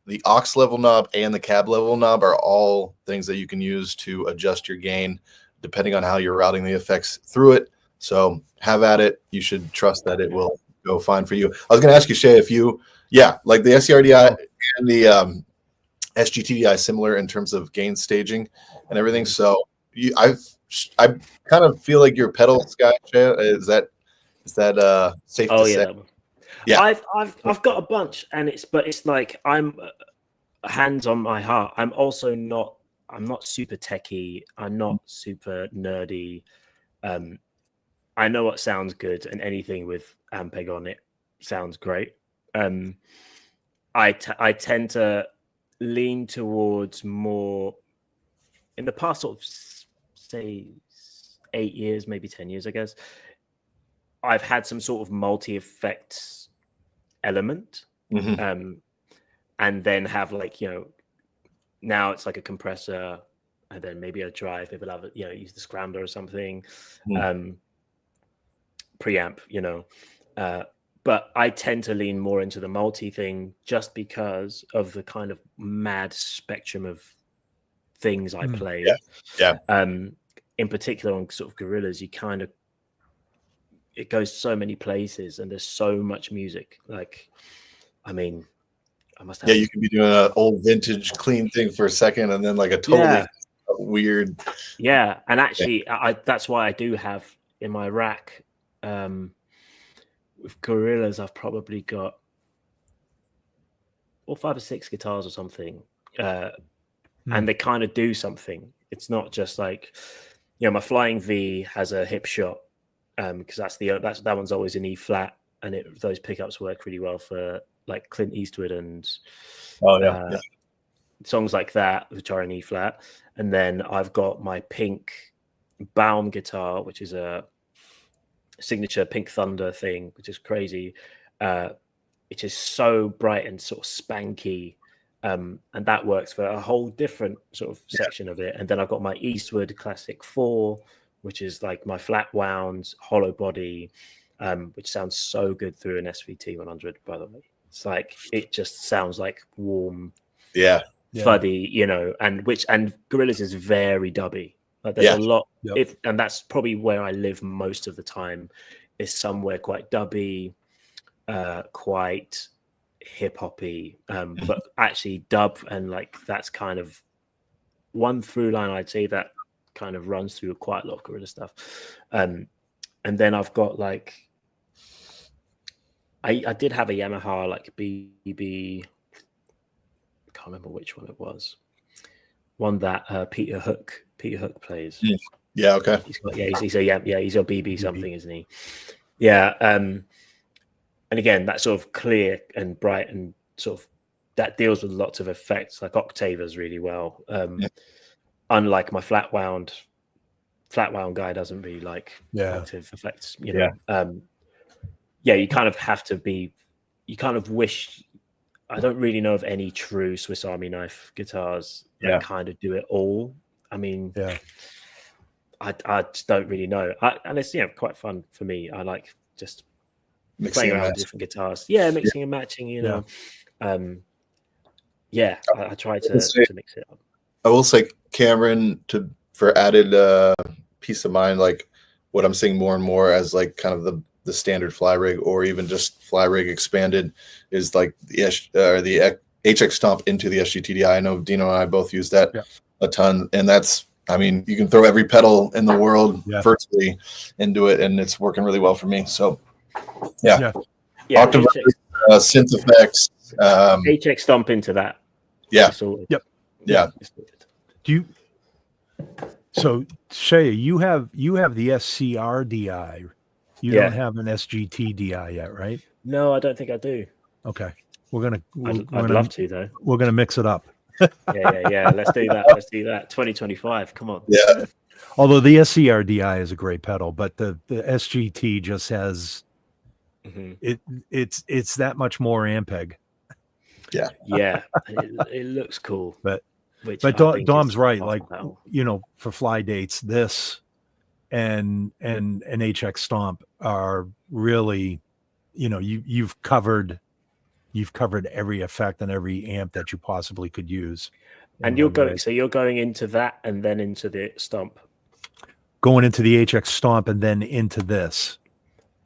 the aux level knob, and the cab level knob are all things that you can use to adjust your gain depending on how you're routing the effects through it. So have at it. You should trust that it will go fine for you. I was going to ask you, Seye, if you, like the SCRDI and the SGTDI similar in terms of gain staging and everything. So I kind of feel like you're a pedals guy, Seye. Is that safe to say? Yeah, I've got a bunch, and it's like I'm hands on my heart. I'm not super techie. I'm not super nerdy. I know what sounds good, and anything with Ampeg on it sounds great. I tend to lean towards more in the past sort of say 8 years, maybe 10 years, I guess. I've had some sort of multi-effects element, and then have like now it's like a compressor, and then maybe a drive. People have use the scrambler or something, preamp, but I tend to lean more into the multi thing just because of the kind of mad spectrum of things I play. In particular on sort of Gorillaz, it goes so many places and there's so much music. Like, I mean, I must have. Yeah, you can be doing an old vintage clean thing for a second and then like a totally weird. Yeah, and actually, that's why I do have in my rack with Gorillaz, I've probably got 5 or 6 guitars or something, and they kind of do something. It's not just like my Flying V has a hip shot because that one's always in E flat, and those pickups work really well for like Clint Eastwood and songs like that, which are in E flat. And then I've got my pink Baum guitar, which is a signature Pink Thunder thing, which is crazy. It is so bright and sort of spanky. And that works for a whole different sort of section of it. And then I've got my Eastwood Classic 4, which is like my flat wound hollow body, which sounds so good through an SVT 100, by the way. It's like, it just sounds like warm, fuddy, you know, and Gorillaz is very dubby. Like there's a lot, and that's probably where I live most of the time, is somewhere quite dubby, quite hip hoppy, but actually dub, and like that's kind of one through line I'd say that kind of runs through quite a lot of Gorillaz stuff. And then I've got like I did have a Yamaha like BB, I can't remember which one it was, one that Peter Hook plays. Yeah, okay. He's a BB something, isn't he? Yeah. And again, that sort of clear and bright and sort of that deals with lots of effects, like octavers really well. Unlike my flat wound guy doesn't really like octave effects, you know. You kind of have to be. You kind of wish. I don't really know of any true Swiss Army knife guitars that kind of do it all. I mean, I just don't really know. And it's quite fun for me. I like just playing around with different guitars. Yeah, mixing and matching, you know. I try to mix it up. I will say, Cameron, for added peace of mind, like what I'm seeing more and more as like kind of the standard fly rig, or even just fly rig expanded, is like the HX Stomp into the SGTDI. I know Dino and I both use that a ton, and that's, I mean, you can throw every pedal in the world virtually into it, and it's working really well for me. So Octave, synth effects, HX Stomp into that. Do you? So Seye, you have the SCR DI. You don't have an SGT DI yet, right? No, I don't think I do. Okay, I'd love to though. We're gonna mix it up. Yeah. Let's do that. 2025. Come on. Yeah. Although the SCR DI is a great pedal, but the SGT just has it's that much more Ampeg. Yeah. It looks cool. But Dom's right. Like, you know, for fly dates, this and an HX Stomp are really, you know, you've covered every effect and every amp that you possibly could use. And you're going into that and then into the Stomp. Going into the HX Stomp and then into this.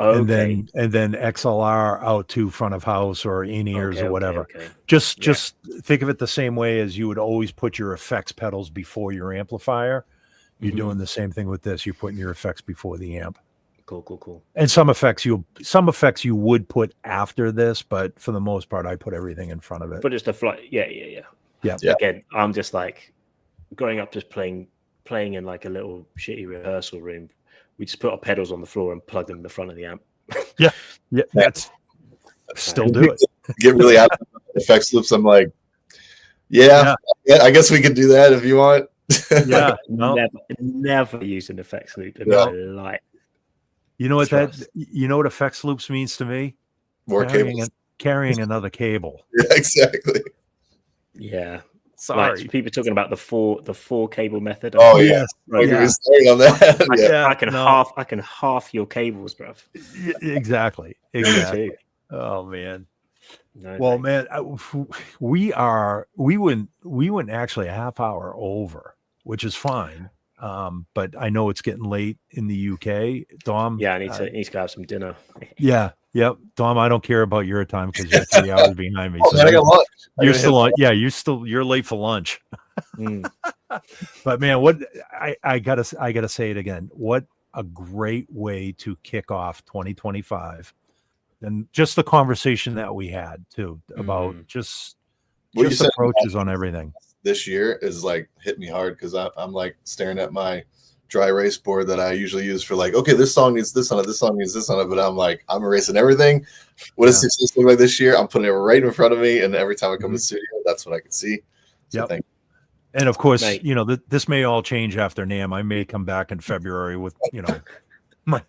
Okay. And then XLR out to front of house or in-ears or whatever. Okay. Just think of it the same way as you would always put your effects pedals before your amplifier. You're doing the same thing with this. You're putting your effects before the amp. Cool. And some effects you would put after this, but for the most part, I put everything in front of it. But just a flight. Yeah. Again, I'm just like growing up, just playing in like a little shitty rehearsal room. We just put our pedals on the floor and plug them in the front of the amp. That's still do it. Get really out of the effects loops. I'm like, I guess we could do that if you want. Never used an effects loop in my life. You know what effects loops means to me? More cables. Carrying another cable. Yeah, exactly. Yeah. Sorry, like, people talking about the four cable method. Oh yes, right. On that. I can half your cables, bro. Exactly. Oh man. No, well, man, we went actually a half hour over, which is fine. But I know it's getting late in the UK. Dom. Yeah, I need to go have some dinner. Yep. Dom, I don't care about your time because you're 3 hours behind me. So man, I got lunch. You're still on. Yeah, you're late for lunch. But man, what I gotta say it again. What a great way to kick off 2025, and just the conversation that we had too about just approaches on everything. This year is like hit me hard because I'm like staring at my dry erase board that I usually use for like, okay, this song needs this on it, this song needs this on it, but I'm like, I'm erasing everything. What does success look like this year? I'm putting it right in front of me, and every time I come to the studio, that's what I can see. So thank you. And of course, this may all change after NAMM. I may come back in February with, my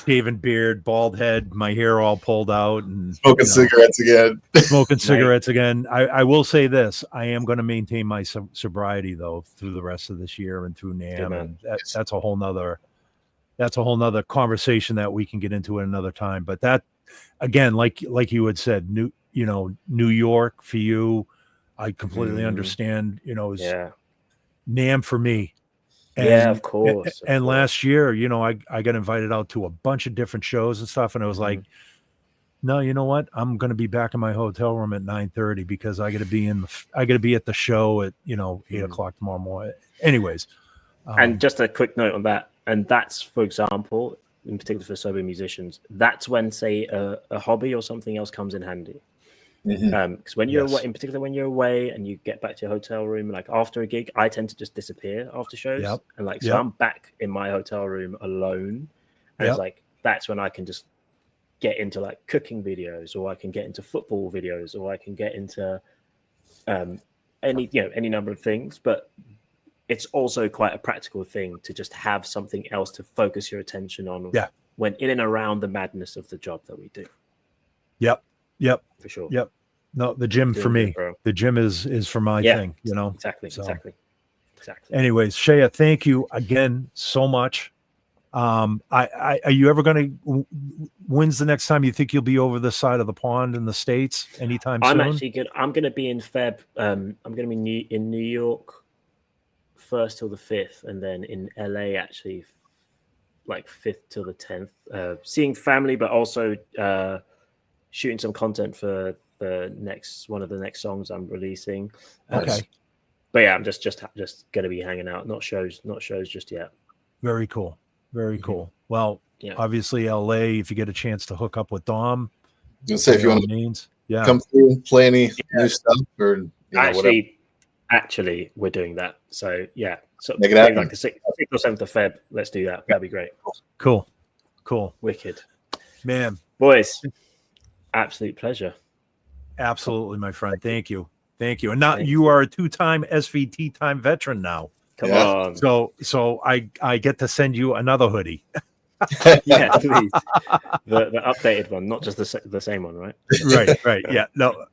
shaven beard, bald head, my hair all pulled out, and smoking cigarettes again. Smoking cigarettes again. I will say this: I am going to maintain my sobriety though through the rest of this year and through NAMM, and that's a whole nother conversation that we can get into at another time. But that, again, like you had said, New York for you, I completely understand. Is NAMM for me. And, of course. And last year, I got invited out to a bunch of different shows and stuff, and I was like, no, you know what? I'm going to be back in my hotel room at 9:30 because I got to be at the show at 8:00 tomorrow morning. Anyways, and just a quick note on that, and that's, for example, in particular for sober musicians, that's when, say, a hobby or something else comes in handy. Because when you're away, in particular when you're away and you get back to your hotel room, like after a gig, I tend to just disappear after shows, and so I'm back in my hotel room alone, and it's like that's when I can just get into like cooking videos, or I can get into football videos, or I can get into any number of things. But it's also quite a practical thing to just have something else to focus your attention on when in and around the madness of the job that we do. Yep. For sure. Yep. No, the gym for me. The gym is for my thing, Exactly. Anyways, Seye, thank you again so much. Are you ever going to? When's the next time you think you'll be over this side of the pond in the States? Anytime soon? I'm actually good. I'm going to be in Feb. I'm going to be in New York 1st till the 5th, and then in LA actually, like 5th till the 10th. Seeing family, but also shooting some content for one of the next songs I'm releasing. Okay. But yeah, I'm just going to be hanging out, not shows just yet. Very cool. Very cool. Well, obviously LA, if you get a chance to hook up with Dom, say if you want to come through, play any new stuff, or actually we're doing that. So yeah, so make it happen. Like the 6th or 7th of Feb. Let's do that. That'd be great. Cool. Wicked, man. Boys, absolute pleasure. Absolutely, my friend. Thank you. And now you are a 2-time SVT time veteran now. Come on. So I get to send you another hoodie. Yeah, please. The updated one, not just the same one, right? Right. Yeah. No.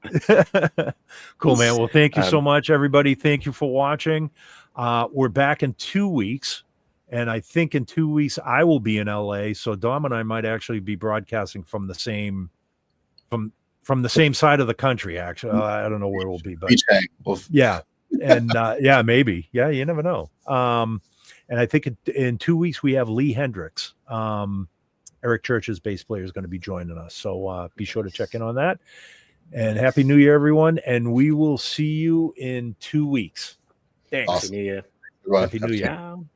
Cool, man. Well, thank you so much, everybody. Thank you for watching. We're back in 2 weeks, and I think in 2 weeks I will be in LA. So Dom and I might actually be broadcasting from the same side of the country. Actually, I don't know where we'll be, but yeah. And maybe. Yeah, you never know. And I think in 2 weeks we have Lee Hendricks, Eric Church's bass player, is going to be joining us. So be sure to check in on that. And Happy New Year, everyone. And we will see you in 2 weeks. Thanks. Awesome. Happy New Year. Happy New Year. Ciao.